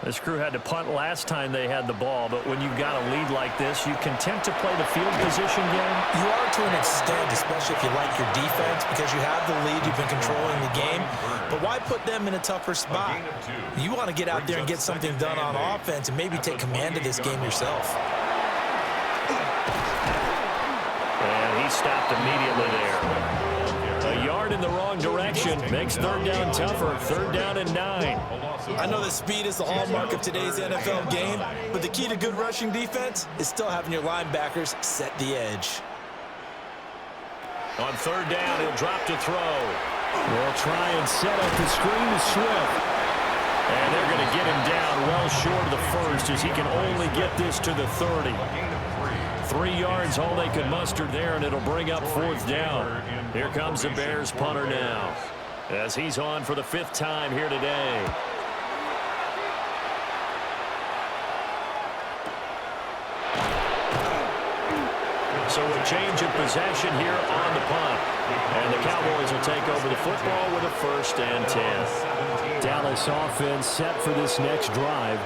This crew had to punt last time they had the ball, but when you've got a lead like this, you content to play the field position game? You are to an extent, especially if you like your defense, because you have the lead, you've been controlling the game. But why put them in a tougher spot? You want to get out there and get something done on offense and maybe take command of this game yourself. And he stopped immediately there. A yard in the wrong direction makes third down tougher. Third down and 9. I know that speed is the hallmark of today's NFL game, but the key to good rushing defense is still having your linebackers set the edge. On third down, he'll drop to throw. They'll try and set up the screen to Swift. And they're going to get him down well short of the first as he can only get this to the 30. 3 yards, all they could muster there, and it'll bring up fourth down. Here comes the Bears punter now as he's on for the 5th time here today. So a change of possession here on the punt. And the Cowboys will take over the football with a 1st and 10. Dallas offense set for this next drive.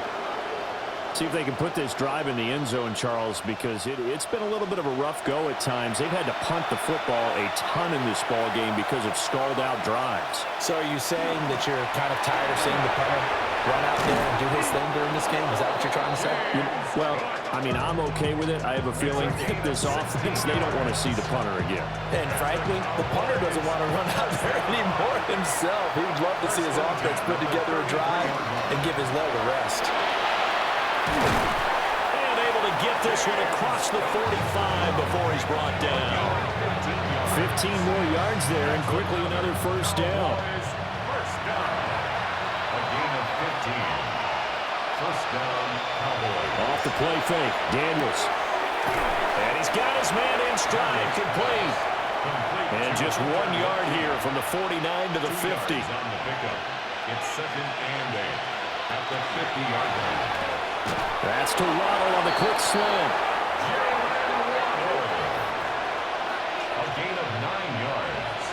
See if they can put this drive in the end zone, Charles, because it's been a little bit of a rough go at times. They've had to punt the football a ton in this ball game because of stalled out drives. So are you saying that you're kind of tired of seeing the punter run out there and do his thing during this game? Is that what you're trying to say? Well, I mean, I'm okay with it. I have a feeling that this offense, they don't want to see the punter again. And frankly, the punter doesn't want to run out there anymore himself. He would love to see his offense put together a drive and give his leg a rest. And able to get this one across the 45 before he's brought down. 15 more yards there, and quickly another 1st down. First down. A gain of 15. First down, Cowboys. Off the play fake, Daniels. And he's got his man in stride, complete. And just 1 yard here from the 49 to the 50. On the pickup. It's 2nd and 8 at the 50-yard line. That's to Waddle on the quick slant. Jaylen Waddle. A gain of 9 yards.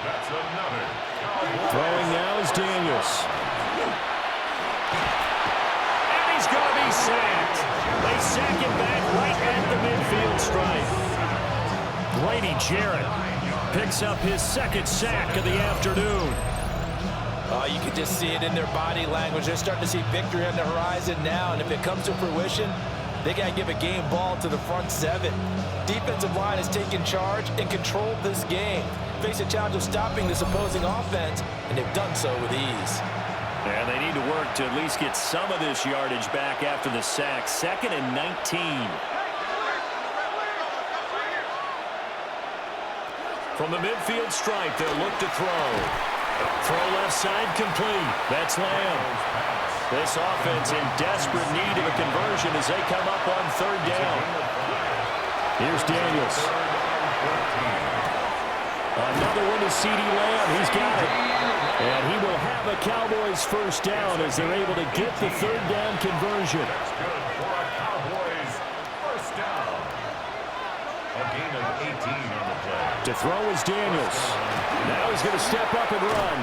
That's another Cowboys. Throwing now is Daniels. And he's going to be sacked. They sack him back right at the midfield stripe. Grady Jarrett picks up his 2nd sack of the afternoon. You can just see it in their body language. They're starting to see victory on the horizon now, and if it comes to fruition, they got to give a game ball to the front 7. Defensive line has taken charge and controlled this game. Face a challenge of stopping this opposing offense, and they've done so with ease. And they need to work to at least get some of this yardage back after the sack. 2nd and 19. From the midfield stripe, they'll look to throw. Throw left side complete. That's Lamb. This offense in desperate need of a conversion as they come up on 3rd down. Here's Daniels. Another one to CeeDee Lamb. He's got it. And he will have a Cowboys 1st down as they're able to get the 3rd down conversion. That's good for a Cowboys 1st down. A gain of 18 on the play. To throw is Daniels. Now he's going to step up and run.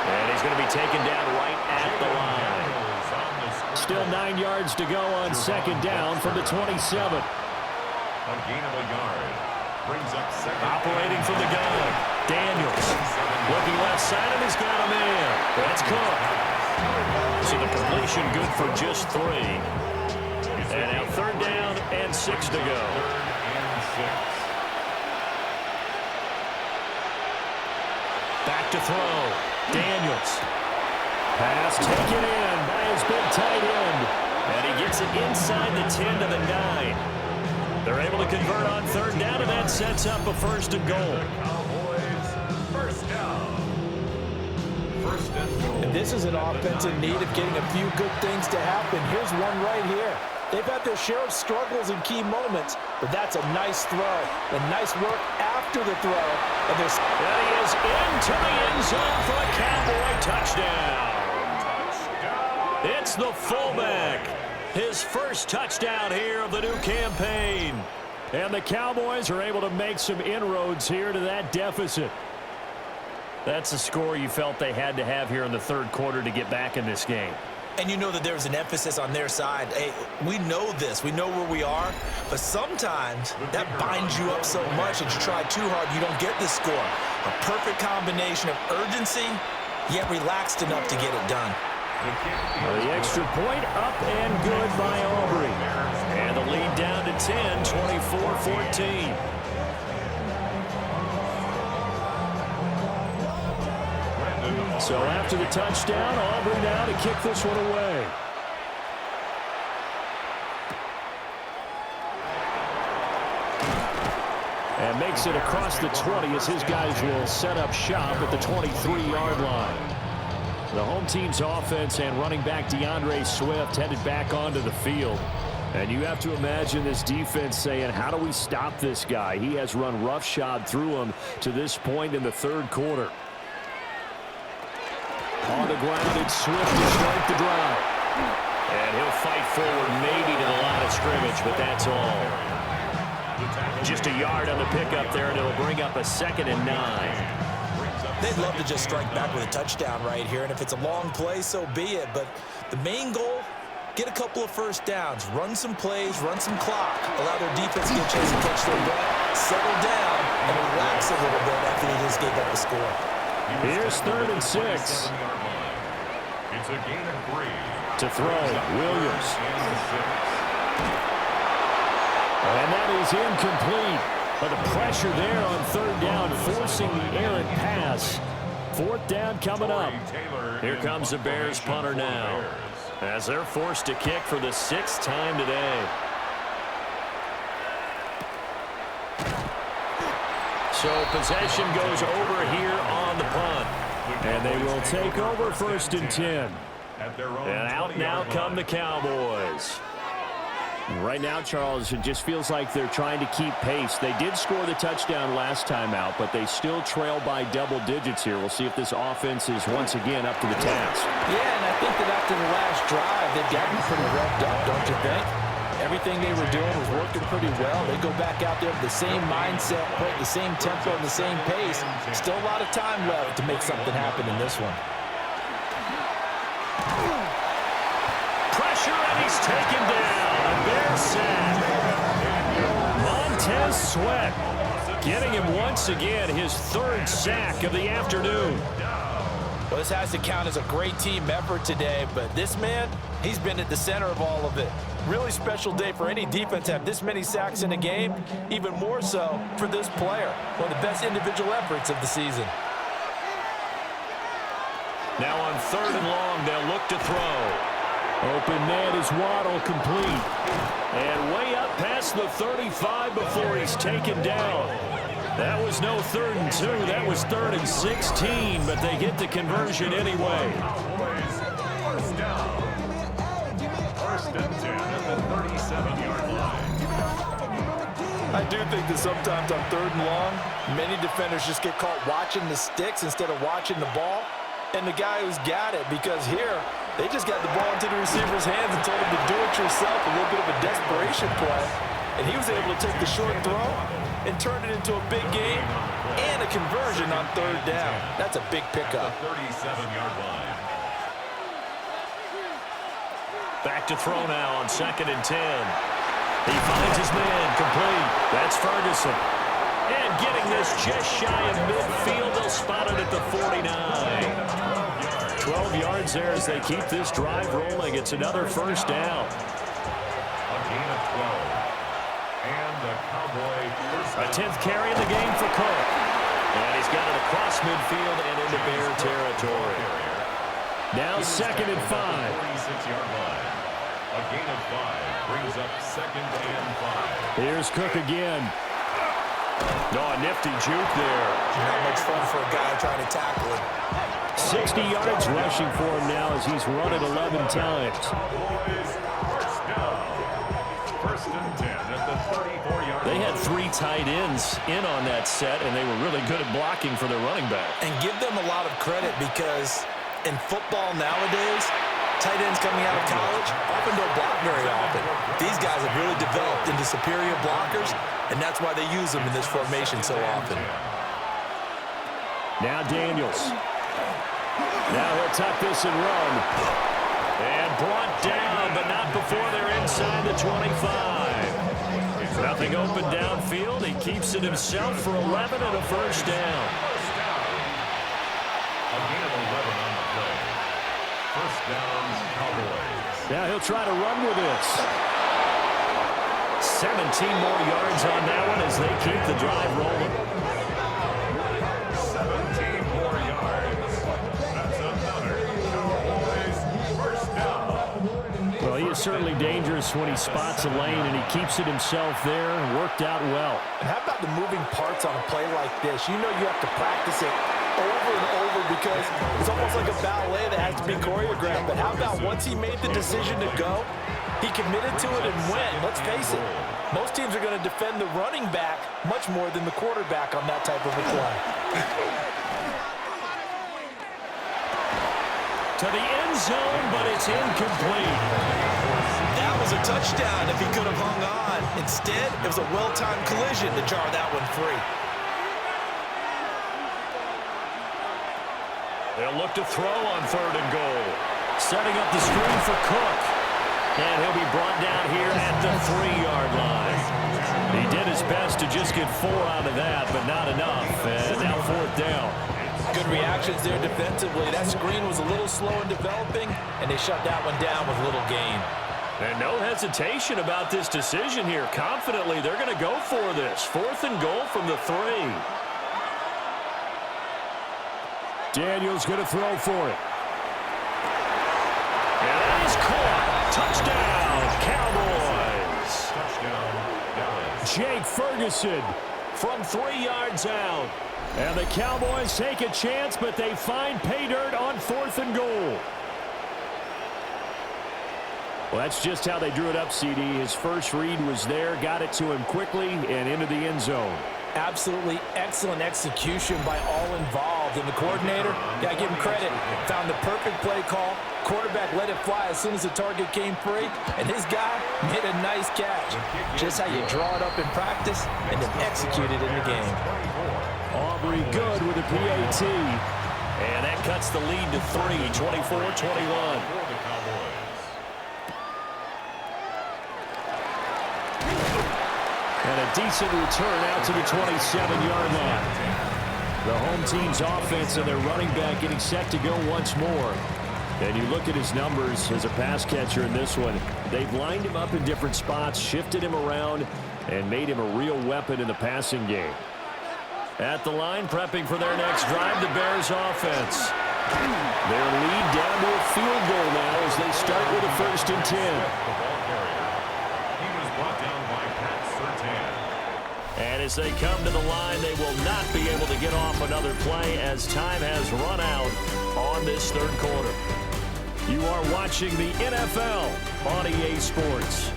And he's going to be taken down right at the line. Still 9 yards to go on 2nd down from the 27. A gain of a yard. Brings up 2nd. Operating from the gun. Daniels. Looking left side, and he's got him in. That's Cook. So the completion good for just 3. And now 3rd down and 6 to go. 3rd and 6. Back to throw. Daniels. Pass taken in by his big tight end. And he gets it inside the 10 to the 9. They're able to convert on 3rd down, and that sets up a 1st and goal. Cowboys 1st down. 1st and goal. And this is an offense in need of getting a few good things to happen. Here's one right here. They've had their share of struggles in key moments, but that's a nice throw. And nice work after the throw. And he is into the end zone for a Cowboy touchdown. It's the fullback. His 1st touchdown here of the new campaign. And the Cowboys are able to make some inroads here to that deficit. That's the score you felt they had to have here in the 3rd quarter to get back in this game. and you know that there's an emphasis on their side. Hey, we know this. We know where we are. But sometimes that binds you up so much that you try too hard, you don't get the score. A perfect combination of urgency, yet relaxed enough to get it done. The extra point up and good by Aubrey. And the lead down to 10, 24-14. So after the touchdown, Aubrey now to kick this one away. And makes it across the 20 as his guys will set up shop at the 23-yard line. The home team's offense and running back DeAndre Swift headed back onto the field. And you have to imagine this defense saying, how do we stop this guy? He has run roughshod through him to this point in the third quarter. On the ground, it's Swift to start the drive. And he'll fight forward maybe to the line of scrimmage, but that's all. Just a yard on the pickup there, and it'll bring up a 2nd and 9. They'd love to just strike back with a touchdown right here, and if it's a long play, so be it. But the main goal, get a couple of first downs, run some plays, run some clock, allow their defense to get a chance to catch their breath, settle down, and relax a little bit after they just gave up the score. Here's 3rd and 6. It's a gain of 3. To throw, Williams. And that is incomplete. But the pressure there on 3rd down, forcing the errant pass. 4th down coming up. Here comes the Bears punter now, as they're forced to kick for the 6th time today. So possession goes over here on the punt. And they will take over 1st and 10. And out now come the Cowboys. Right now, Charles, it just feels like they're trying to keep pace. They did score the touchdown last time out, but they still trail by double digits here. We'll see if this offense is once again up to the task. Yeah, and I think that after the last drive, they've gotten pretty revved up, don't you think? Everything they were doing was working pretty well. They go back out there with the same mindset, put the same tempo and the same pace. Still a lot of time left to make something happen in this one. Pressure, and he's taken down. A Bear sack. Montez Sweat getting him once again his 3rd sack of the afternoon. Well, this has to count as a great team effort today, but this man, he's been at the center of all of it. Really special day for any defense to have this many sacks in a game, even more so for this player. One of the best individual efforts of the season. Now on 3rd and long, they'll look to throw. Open man is Waddle, complete. And way up past the 35 before he's taken down. That was no 3rd and 2. That was 3rd and 16, but they get the conversion anyway. First down. 1st and 10 at the 37-yard line. I do think that sometimes on 3rd and long, many defenders just get caught watching the sticks instead of watching the ball. And the guy who's got it, because here, they just got the ball into the receiver's hands and told him to do it yourself, a little bit of a desperation play. And he was able to take the short throw and turn it into a big game and a conversion on 3rd down. That's a big pickup. 37-yard line. Back to throw now on 2nd and 10. He finds his man, complete. That's Ferguson. And getting this just shy of midfield, they'll spot it at the 49. 12 yards there as they keep this drive rolling. It's another 1st down. A gain of 12. And the Cowboy first A 10th carry in the game for Cook. And he's got it across midfield and into Bear territory. Now 2nd and 5. 46-yard line. A gain of 5 brings up 2nd and 5. Here's Cook again. No, a nifty juke there. Not much fun for a guy trying to tackle him. 60 yards rushing for him now as he's run it 11 times. First down. 1st and 10 at the 34-yard line. They had 3 tight ends in on that set, and they were really good at blocking for their running back. And give them a lot of credit because in football nowadays, tight ends coming out of college often don't block very often. These guys have really developed into superior blockers, and that's why they use them in this formation so often. Now Daniels. Now he'll tuck this and run. And brought down, but not before they're inside the 25. Nothing open downfield. He keeps it himself for 11 and a first down. Again, 11 on the play. First down, Cowboys. Now he'll try to run with this. 17 more yards on that one as they keep the drive rolling. 17 more yards. That's another Cowboys first down. Well, he is certainly dangerous when he spots a lane, and he keeps it himself there and worked out well. And how about the moving parts on a play like this? You know you have to practice it over and over because it's almost like a ballet that has to be choreographed. But how about once he made the decision to go, he committed to it and went. Let's face it, most teams are going to defend the running back much more than the quarterback on that type of a play. To the end zone, but it's incomplete. That was a touchdown if he could have hung on. Instead, it was a well-timed collision to jar that one free. They'll look to throw on 3rd and goal. Setting up the screen for Cook. And he'll be brought down here at the 3-yard line. He did his best to just get 4 out of that, but not enough. And now 4th down. Good reactions there defensively. That screen was a little slow in developing, and they shut that one down with little gain. And no hesitation about this decision here. Confidently, they're going to go for this. 4th and goal from the 3. Daniels going to throw for it. And that is caught. Touchdown, Cowboys. Touchdown, Dallas. Jake Ferguson from 3 yards out. And the Cowboys take a chance, but they find pay dirt on 4th and goal. Well, that's just how they drew it up, CD. His first read was there, got it to him quickly, and into the end zone. Absolutely excellent execution by all involved. And the coordinator, got to give him credit, found the perfect play call. Quarterback let it fly as soon as the target came free, and his guy made a nice catch. Just how you draw it up in practice and then execute it in the game. Aubrey good with a PAT. And that cuts the lead to 3, 24-21. And a decent return out to the 27-yard line. The home team's offense and their running back getting set to go once more. And you look at his numbers as a pass catcher in this one. They've lined him up in different spots, shifted him around, and made him a real weapon in the passing game. At the line, prepping for their next drive, the Bears offense. Their lead down to a field goal now as they start with a 1st and 10. He was brought down by Pat Surtain. And as they come to the line, they will not be able to get off another play as time has run out on this 3rd quarter. You are watching the NFL on EA Sports.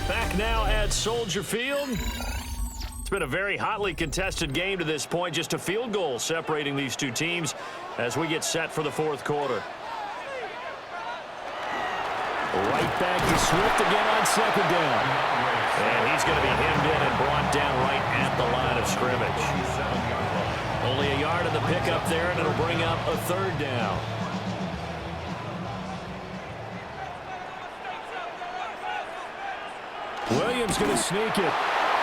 Back now at Soldier Field. It's been a very hotly contested game to this point. Just a field goal separating these two teams as we get set for the 4th quarter. Right back to Swift again on 2nd down. And he's going to be hemmed in and brought down right at the line of scrimmage. Only a yard in the pickup there, and it'll bring up a 3rd down. Williams going to sneak it.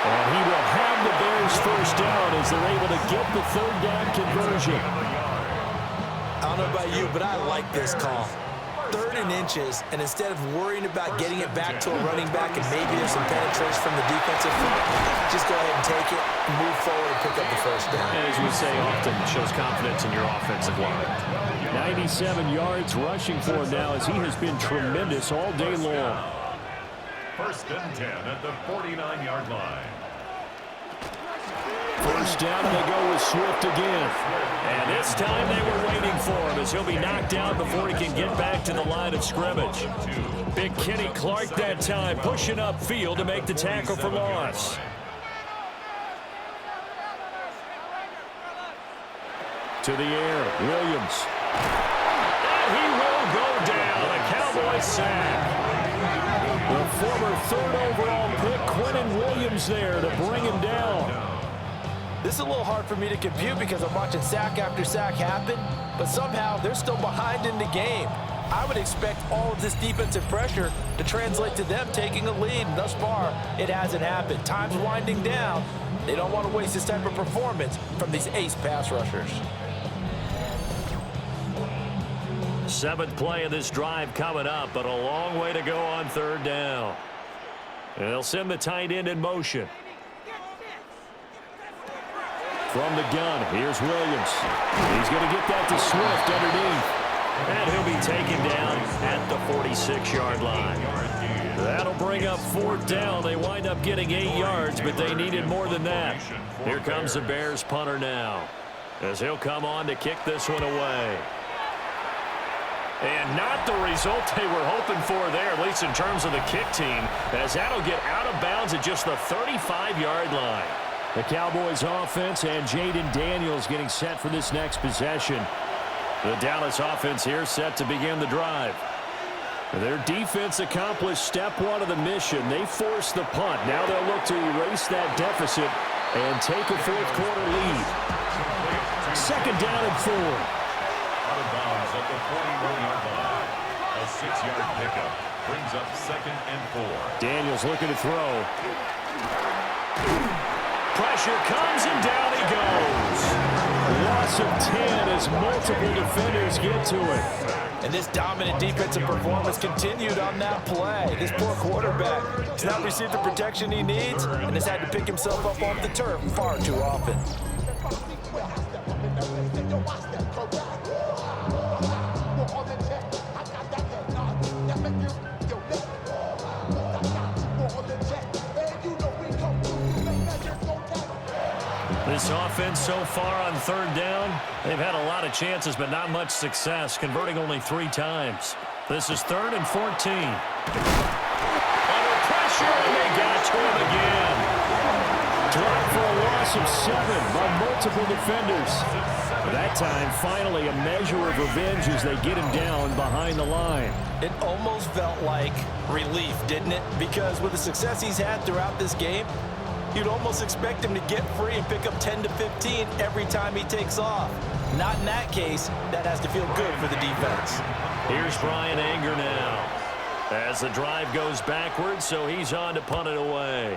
And he will have the Bears 1st down as they're able to get the 3rd down conversion. I don't know about you, but I like this call. 3rd and inches, and instead of worrying about getting it back to a running back and maybe there's some penetration from the defensive front, just go ahead and take it, move forward, and pick up the 1st down. And as we say often, shows confidence in your offensive line. 97 yards rushing for him now as he has been tremendous all day long. 1st and 10 at the 49-yard line. 1st down, and they go with Swift again. And this time they were waiting for him as he'll be knocked down before he can get back to the line of scrimmage. Big Kenny Clark that time pushing upfield to make the tackle for loss. To the air, Williams. And he will go down. A Cowboys sack. former 3rd overall pick, Quinnen Williams, there to bring him down. This is a little hard for me to compute because I'm watching sack after sack happen, but somehow they're still behind in the game. I would expect all of this defensive pressure to translate to them taking a lead, and thus far, it hasn't happened. Time's winding down. They don't want to waste this type of performance from these ace pass rushers. 7th play of this drive coming up, but a long way to go on 3rd down. And they'll send the tight end in motion. From the gun, here's Williams. He's going to get that to Swift underneath. And he'll be taken down at the 46-yard line. That'll bring up 4th down. They wind up getting 8 yards, but they needed more than that. Here comes the Bears punter now, as he'll come on to kick this one away. And not the result they were hoping for there, at least in terms of the kick team, as that'll get out of bounds at just the 35-yard line. The Cowboys offense and Jayden Daniels getting set for this next possession. The Dallas offense here set to begin the drive. Their defense accomplished step 1 of the mission. They forced the punt. Now they'll look to erase that deficit and take a 4th quarter lead. 2nd down and 4. Out of bounds at the 41-yard line. A 6-yard pickup brings up 2nd and 4. Daniels looking to throw. Pressure comes and down he goes. Loss of 10 as multiple defenders get to it. And this dominant defensive performance continued on that play. This poor quarterback has not received the protection he needs and has had to pick himself up off the turf far too often. This offense so far on 3rd down, they've had a lot of chances but not much success, converting only 3 times. This is 3rd and 14. Under pressure, and they got to him again. Dropped for a loss of 7 by multiple defenders. That time, finally, a measure of revenge as they get him down behind the line. It almost felt like relief, didn't it? Because with the success he's had throughout this game, you'd almost expect him to get free and pick up 10 to 15 every time he takes off. Not in that case. That has to feel good for the defense. Here's Brian Anger now as the drive goes backwards, so he's on to punt it away.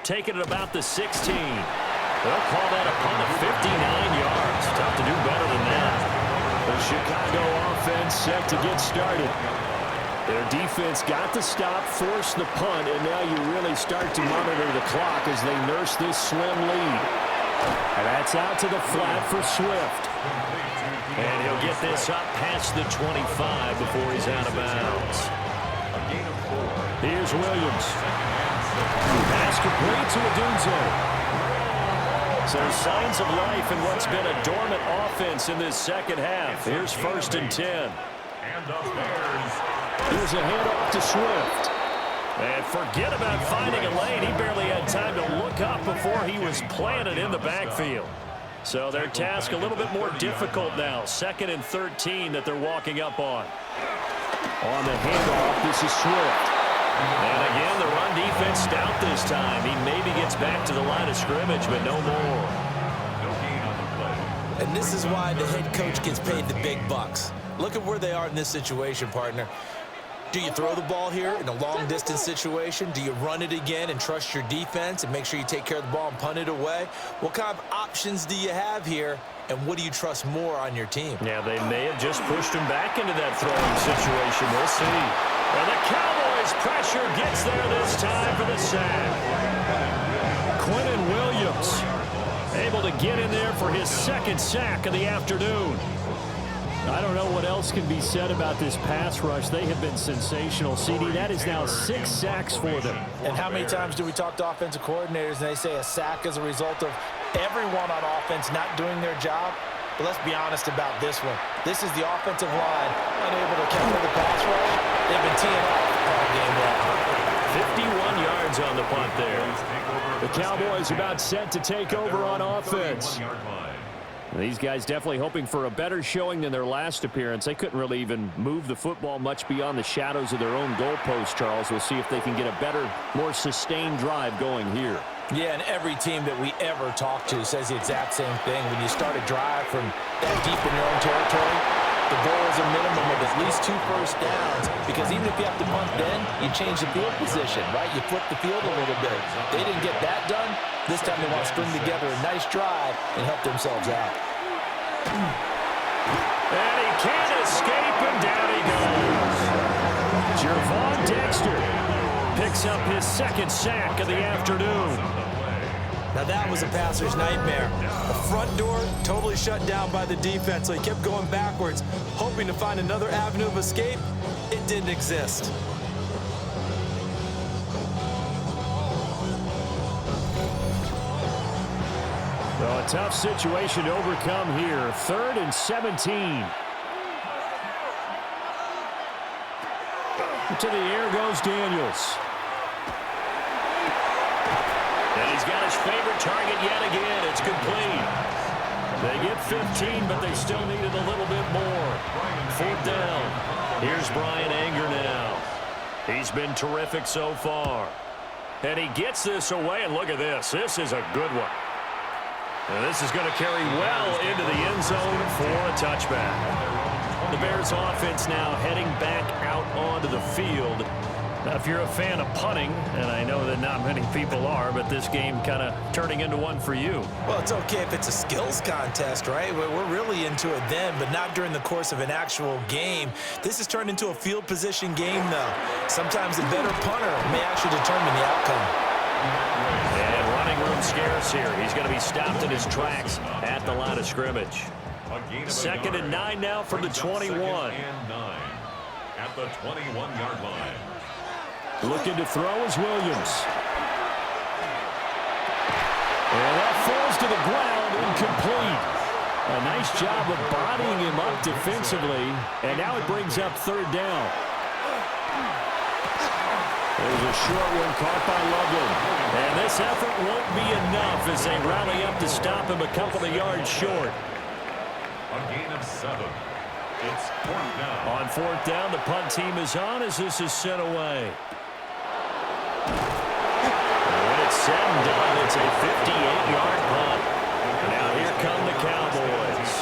Taking it about the 16. They'll call that a punt of 59 yards. Tough to do better than that. The Chicago offense set to get started. Their defense got the stop, forced the punt, and now you really start to monitor the clock as they nurse this slim lead. And that's out to the flat for Swift. And he'll get this up past the 25 before he's out of bounds. Here's Williams. Pass complete to Odunze. So signs of life in what's been a dormant offense in this 2nd half. Here's 1st and 10. And the Bears. Here's a handoff to Swift. And forget about finding a lane. He barely had time to look up before he was planted in the backfield. So their task a little bit more difficult now. 2nd and 13 that they're walking up on. On the handoff, this is Swift. And again, the run defense stout this time. He maybe gets back to the line of scrimmage, but no more. No gain on the play. And this is why the head coach gets paid the big bucks. Look at where they are in this situation, partner. Do you throw the ball here in a long-distance situation? Do you run it again and trust your defense and make sure you take care of the ball and punt it away? What kind of options do you have here, and what do you trust more on your team? Yeah, they may have just pushed him back into that throwing situation. We'll see. And the Cowboys pressure gets there this time for the sack. Quinnen Williams able to get in there for his 2nd sack of the afternoon. I don't know what else can be said about this pass rush. They have been sensational. CeeDee, that is now 6 sacks for them. And how many times do we talk to offensive coordinators and they say a sack is a result of everyone on offense not doing their job? But let's be honest about this one. This is the offensive line unable to counter the pass rush. They've been teeing off all game long. 51 yards on the punt there. The Cowboys about set to take over on offense. These guys definitely hoping for a better showing than their last appearance. They couldn't really even move the football much beyond the shadows of their own goalpost, Charles. We'll see if they can get a better, more sustained drive going here. Yeah, and every team that we ever talk to says the exact same thing. When you start a drive from that deep in your own territory, the goal is a minimum of at least 2 first downs, because even if you have to punt then, you change the field position, right? You flip the field a little bit. They didn't get that done. This time they want to string together a nice drive and help themselves out. And he can't escape, and down he goes. Gervon Dexter picks up his second sack of the afternoon. Now that was a passer's nightmare. The front door totally shut down by the defense, so he kept going backwards, hoping to find another avenue of escape. It didn't exist. So a tough situation to overcome here. 3rd and 17. To the air goes Daniels. And he's got his favorite target yet again. It's complete. They get 15, but they still needed a little bit more. 4th down. Here's Brian Anger now. He's been terrific so far. And he gets this away, and look at this. This is a good one. And this is going to carry well into the end zone for a touchback. The Bears offense now heading back out onto the field. Now, if you're a fan of punting, and I know that not many people are, but this game kind of turning into one for you. Well, it's okay if it's a skills contest, right? We're really into it then, but not during the course of an actual game. This has turned into a field position game, though. Sometimes the better punter may actually determine the outcome. And running room scarce here. He's going to be stopped in his tracks at the line of scrimmage. 2nd and 9 now from the 21. 2nd and 9 at the 21-yard line. Looking to throw is Williams. And that falls to the ground, incomplete. A nice job of bodying him up defensively, and now it brings up 3rd down. There's a short one caught by Loveland. And this effort won't be enough as they rally up to stop him a couple of yards short. A gain of 7. It's 4th down. On 4th down, the punt team is on as this is sent away. When it's said and done, it's a 58-yard punt. Now here come the Cowboys.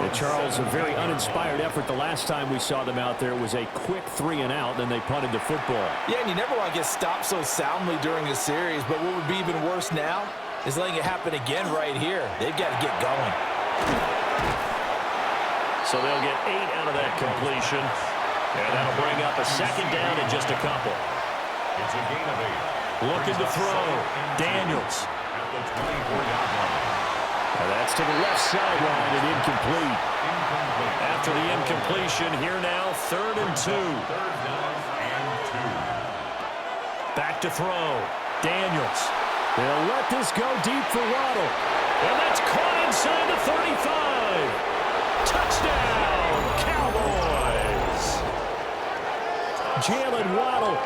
And Charles, a very uninspired effort the last time we saw them out there. It was a quick 3-and-out, then they punted the football. Yeah, and you never want to get stopped so soundly during a series, but what would be even worse now is letting it happen again right here. They've got to get going. So they'll get 8 out of that completion, and that'll bring up a 2nd down in just a couple. It's a gain of 8. Looking to throw. Daniels. At the 24-yard line. And that's to the left sideline and incomplete. After the incompletion, here now, 3rd and 2. 3rd down and 2. Back to throw. Daniels. They'll let this go deep for Waddle. And that's caught inside the 35. Touchdown, Cowboys. Jaylen Waddle,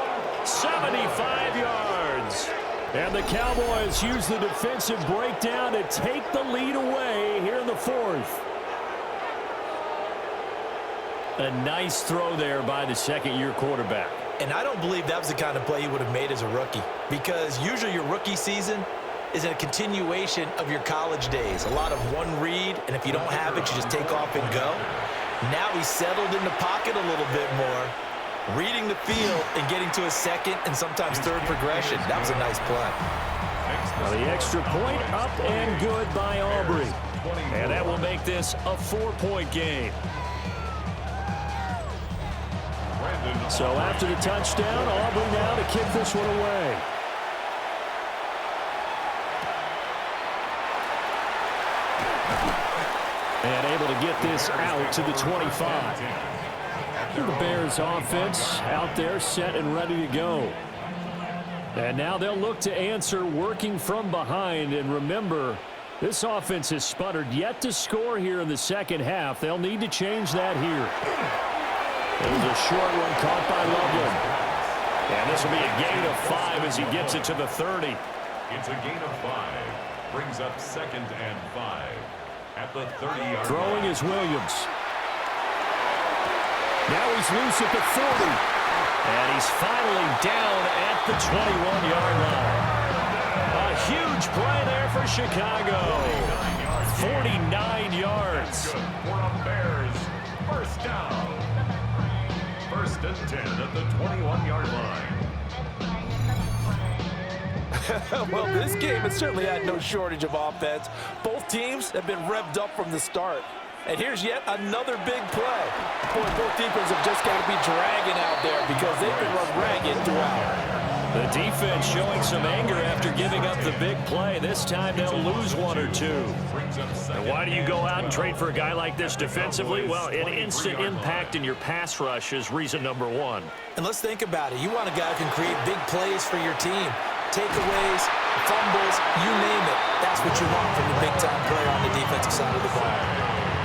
75 yards. And the Cowboys use the defensive breakdown to take the lead away here in the 4th. A nice throw there by the second-year quarterback. And I don't believe that was the kind of play he would have made as a rookie, because usually your rookie season is a continuation of your college days. A lot of one read, and if you don't have it, you just take off and go. Now he's settled in the pocket a little bit more, reading the field and getting to a 2nd and sometimes 3rd progression. That was a nice play. Well, the extra point up and good by Aubrey. And that will make this a 4-point game. So after the touchdown, Aubrey now to kick this one away. And able to get this out to the 25. The Bears offense out there set and ready to go. And now they'll look to answer working from behind. And remember, this offense has sputtered yet to score here in the second half. They'll need to change that here. There's a short one caught by Loveland. And this will be a gain of 5 as he gets it to the 30. It's a gain of 5. Brings up 2nd and 5. at the 30-yard Throwing line. is Williams. Now he's loose at the 40. And he's finally down at the 21-yard line. A huge play there for Chicago. 49 yards. Good for a Bears first down. First and 10 at the 21-yard line. Well, this game has certainly had no shortage of offense. Both teams have been revved up from the start. And here's yet another big play. Boy, both defenses have just got to be dragging out there because they've been run ragged throughout. The defense showing some anger after giving up the big play. This time they'll lose one or two. And why do you go out and trade for a guy like this defensively? Well, an instant impact in your pass rush is reason number one. And let's think about it. You want a guy who can create big plays for your team. Takeaways, fumbles, you name it. That's what you want from the big-time player on the defensive side of the ball.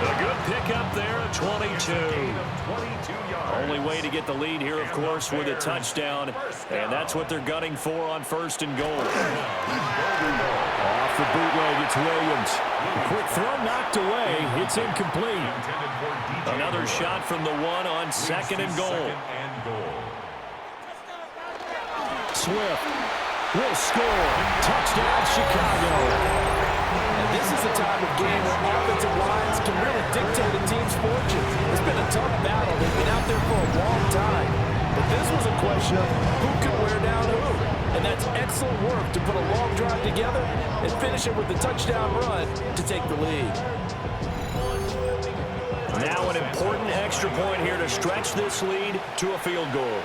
A good pickup there at 22. Only way to get the lead here, of course, with a touchdown. And that's what they're gunning for on first and goal. Off the bootleg, it's Williams. Quick throw knocked away. It's incomplete. Another shot from the one on second and goal. Swift will score. Touchdown, Chicago. And this is a time of game where offensive lines can really dictate a team's fortune. It's been a tough battle. They've been out there for a long time. But this was a question of who can wear down who. And that's excellent work to put a long drive together and finish it with the touchdown run to take the lead. Now an important extra point here to stretch this lead to a field goal.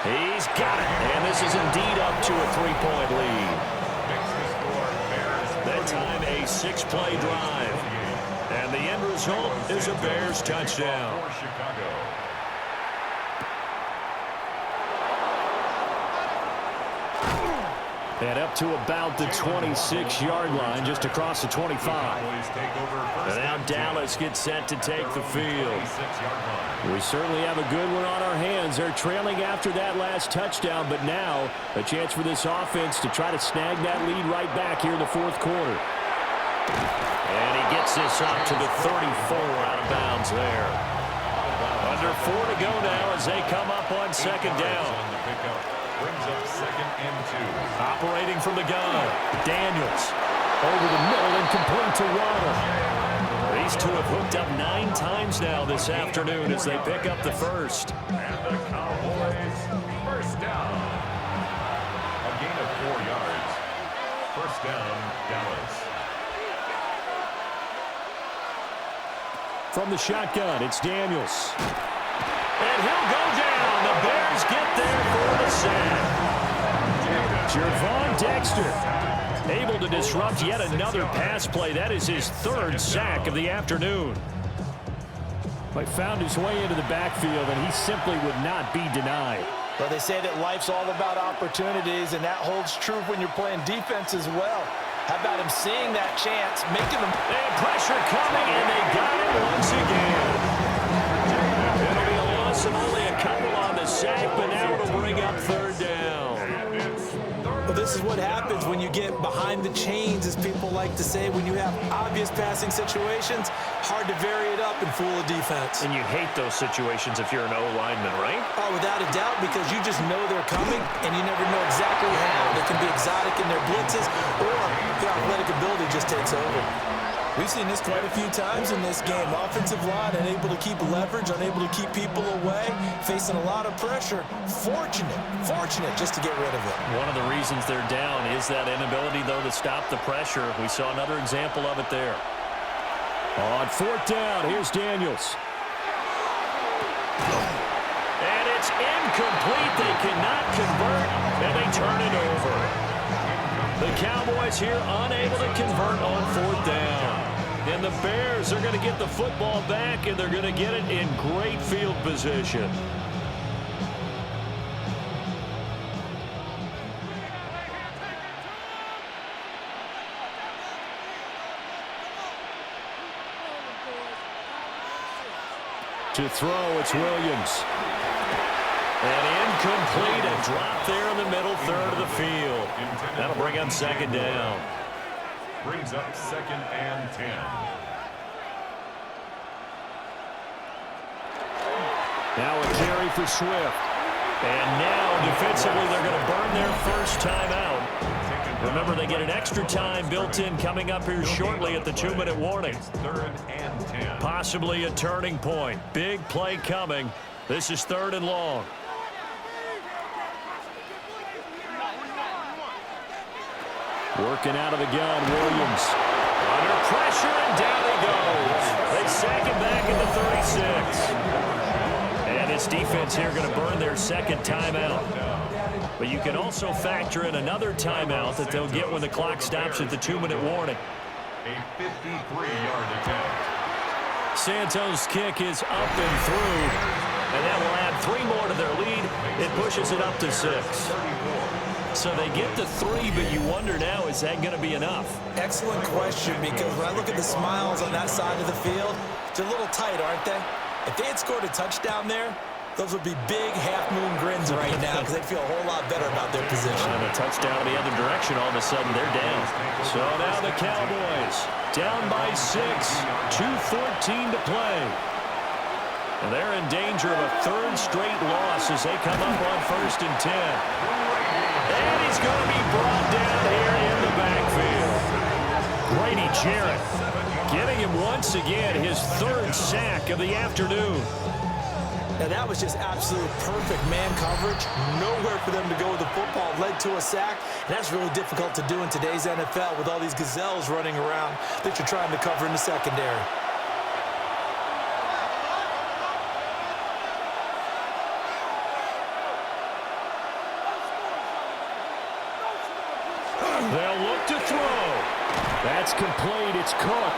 He's got it, and this is indeed up to a 3-point lead. That time a 6-play drive. And the end result is a Bears touchdown. And up to about the 26-yard line, just across the 25. And now Dallas gets set to take the field. We certainly have a good one on our hands. They're trailing after that last touchdown, but now a chance for this offense to try to snag that lead right back here in the fourth quarter. And he gets this up to the 34 out of bounds there. Under 4 to go now as they come up on second down. Brings up second and 2. Operating from the gun, Daniels. Over the middle and complete to Waddle. These two have hooked up 9 times now this afternoon as they pick up the first. And the Cowboys first down. A gain of 4 yards. First down, Dallas. From the shotgun, it's Daniels. And he'll go down. The Bears get there for the sack. Jervon Dexter able to disrupt yet another pass play. That is his 3rd sack of the afternoon. But found his way into the backfield, and he simply would not be denied. Well, they say that life's all about opportunities, and that holds true when you're playing defense as well. How about him seeing that chance, making them... And pressure coming, and they got him once again. It'll be a loss of only a couple on the sack, but now it'll bring up 3rd down. Well, this is what happens when you get behind the chains, as people like to say. When you have obvious passing situations, hard to vary it up and fool a defense. And you hate those situations if you're an O-lineman, right? Oh, without a doubt, because you just know they're coming, and you never know exactly how. They can be exotic in their blitzes, or their athletic ability just takes over. We've seen this quite a few times in this game. Offensive line unable to keep leverage, unable to keep people away, facing a lot of pressure. Fortunate just to get rid of it. One of the reasons they're down is that inability, though, to stop the pressure. We saw another example of it there. On 4th down, here's Daniels. And it's incomplete. They cannot convert, and they turn it over. The Cowboys here unable to convert on 4th down. And the Bears are going to get the football back, and they're going to get it in great field position. To throw, it's Williams. And incomplete, and dropped there in the middle third of the field. That'll bring up second down. Brings up 2nd and 10. Now a carry for Swift. And now, defensively, they're going to burn their first timeout. Remember, they get an extra time built in coming up here shortly at the 2-minute warning. 3rd and 10. Possibly a turning point. Big play coming. This is 3rd and long. Working out of the gun, Williams. Under pressure, and down he goes. They sack him back at the 36. And this defense here going to burn their second timeout. But you can also factor in another timeout that they'll get when the clock stops at the 2-minute warning. A 53-yard attempt. Santos' kick is up and through, and that will add 3 more to their lead. It pushes it up to 6. So they get the 3, but you wonder now, is that going to be enough? Excellent question, because when I look at the smiles on that side of the field, they're a little tight, aren't they? If they had scored a touchdown there, those would be big half-moon grins right now because they'd feel a whole lot better about their position. And a touchdown the other direction, all of a sudden they're down. So now the Cowboys down by 6, 2:14 to play. And they're in danger of a 3rd straight loss as they come up on 1st and 10. And he's going to be brought down here in the backfield. Grady Jarrett getting him once again his 3rd sack of the afternoon. Now that was just absolute perfect man coverage. Nowhere for them to go with the football. Led to a sack. And that's really difficult to do in today's NFL with all these gazelles running around that you're trying to cover in the secondary. They'll look to throw. That's complete. It's Cook.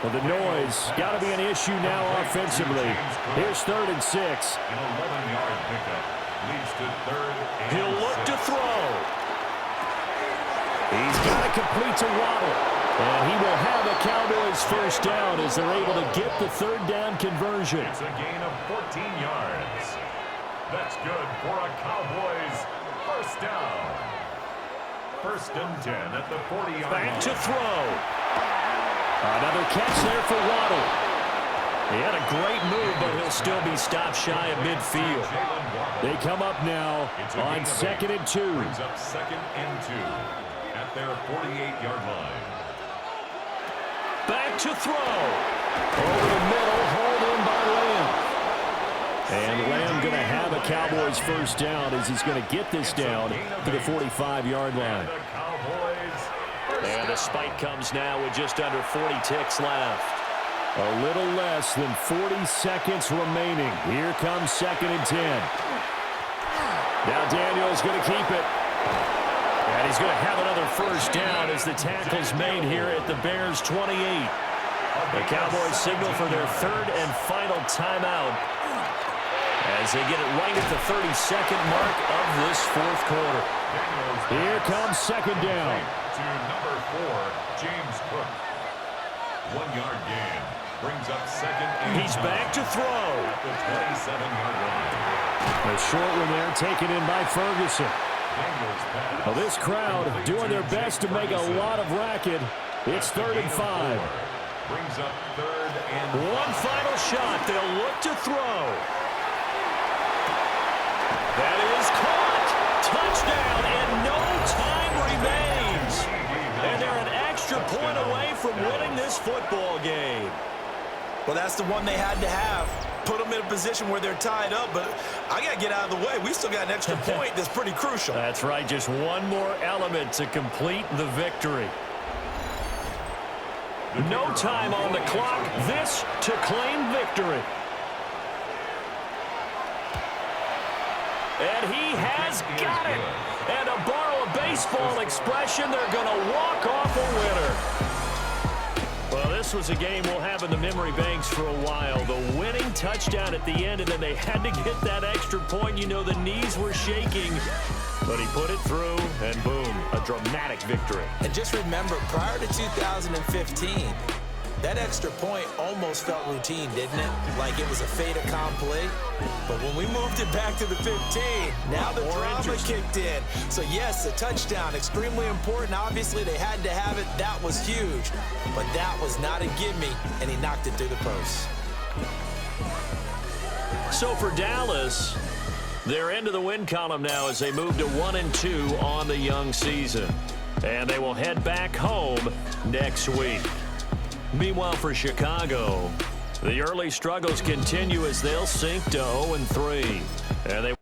Well, the noise got to be an issue now offensively. Here's 3rd and 6. An 11-yard pickup leads to 3rd and He'll look 6. to throw. He's got to complete to Waddle. And he will have a Cowboys first down as they're able to get the 3rd down conversion. It's a gain of 14 yards. That's good for a Cowboys first down. 1st and 10 at the 40-yard line. Back to throw. Another catch there for Waddle. He had a great move, but he'll still be stopped shy of midfield. They come up now on 2nd and 2. Brings up 2nd and 2 at their 48-yard line. Back to throw. Over the middle, hauled in by Lamb. And Lamb going to have a Cowboys first down as he's going to get this down to the 45-yard line. And the spike comes now with just under 40 ticks left. A little less than 40 seconds remaining. Here comes 2nd and 10. Now Daniels going to keep it. And he's going to have another first down as the tackle's made here at the Bears' 28. The Cowboys signal for their 3rd and final timeout as they get it right at the 32nd mark of this 4th quarter. Here comes 2nd down. To number 4, James Cook. 1-yard gain. Brings up 2nd and He's back to throw. at the 27-yard line. A short one there taken in by Ferguson. Daniels pass. Well, this crowd doing their best to make a lot of racket. It's 3rd and 5. Brings up 3rd and One final shot. They'll look to throw. That is caught. Touchdown, and no time remains. And they're an extra point away from winning this football game. Well, that's the one they had to have. Put them in a position where they're tied up, but I got to get out of the way. We still got an extra point that's pretty crucial. That's right, just one more element to complete the victory. No time on the clock. This to claim victory. And he has got it. And to borrow a baseball expression, they're going to walk off a winner. Well, this was a game we'll have in the memory banks for a while. The winning touchdown at the end, and then they had to get that extra point. You know, the knees were shaking, but he put it through, and boom, a dramatic victory. And just remember, prior to 2015, That extra point almost felt routine, didn't it? Like it was a fait accompli. But when we moved it back to the 15, now the drama kicked in. So yes, a touchdown, extremely important. Obviously, they had to have it. That was huge. But that was not a gimme, and he knocked it through the post. So for Dallas, they're into the win column now as they move to 1-2 on the young season. And they will head back home next week. Meanwhile, for Chicago, the early struggles continue as they'll sink to 0-3. And they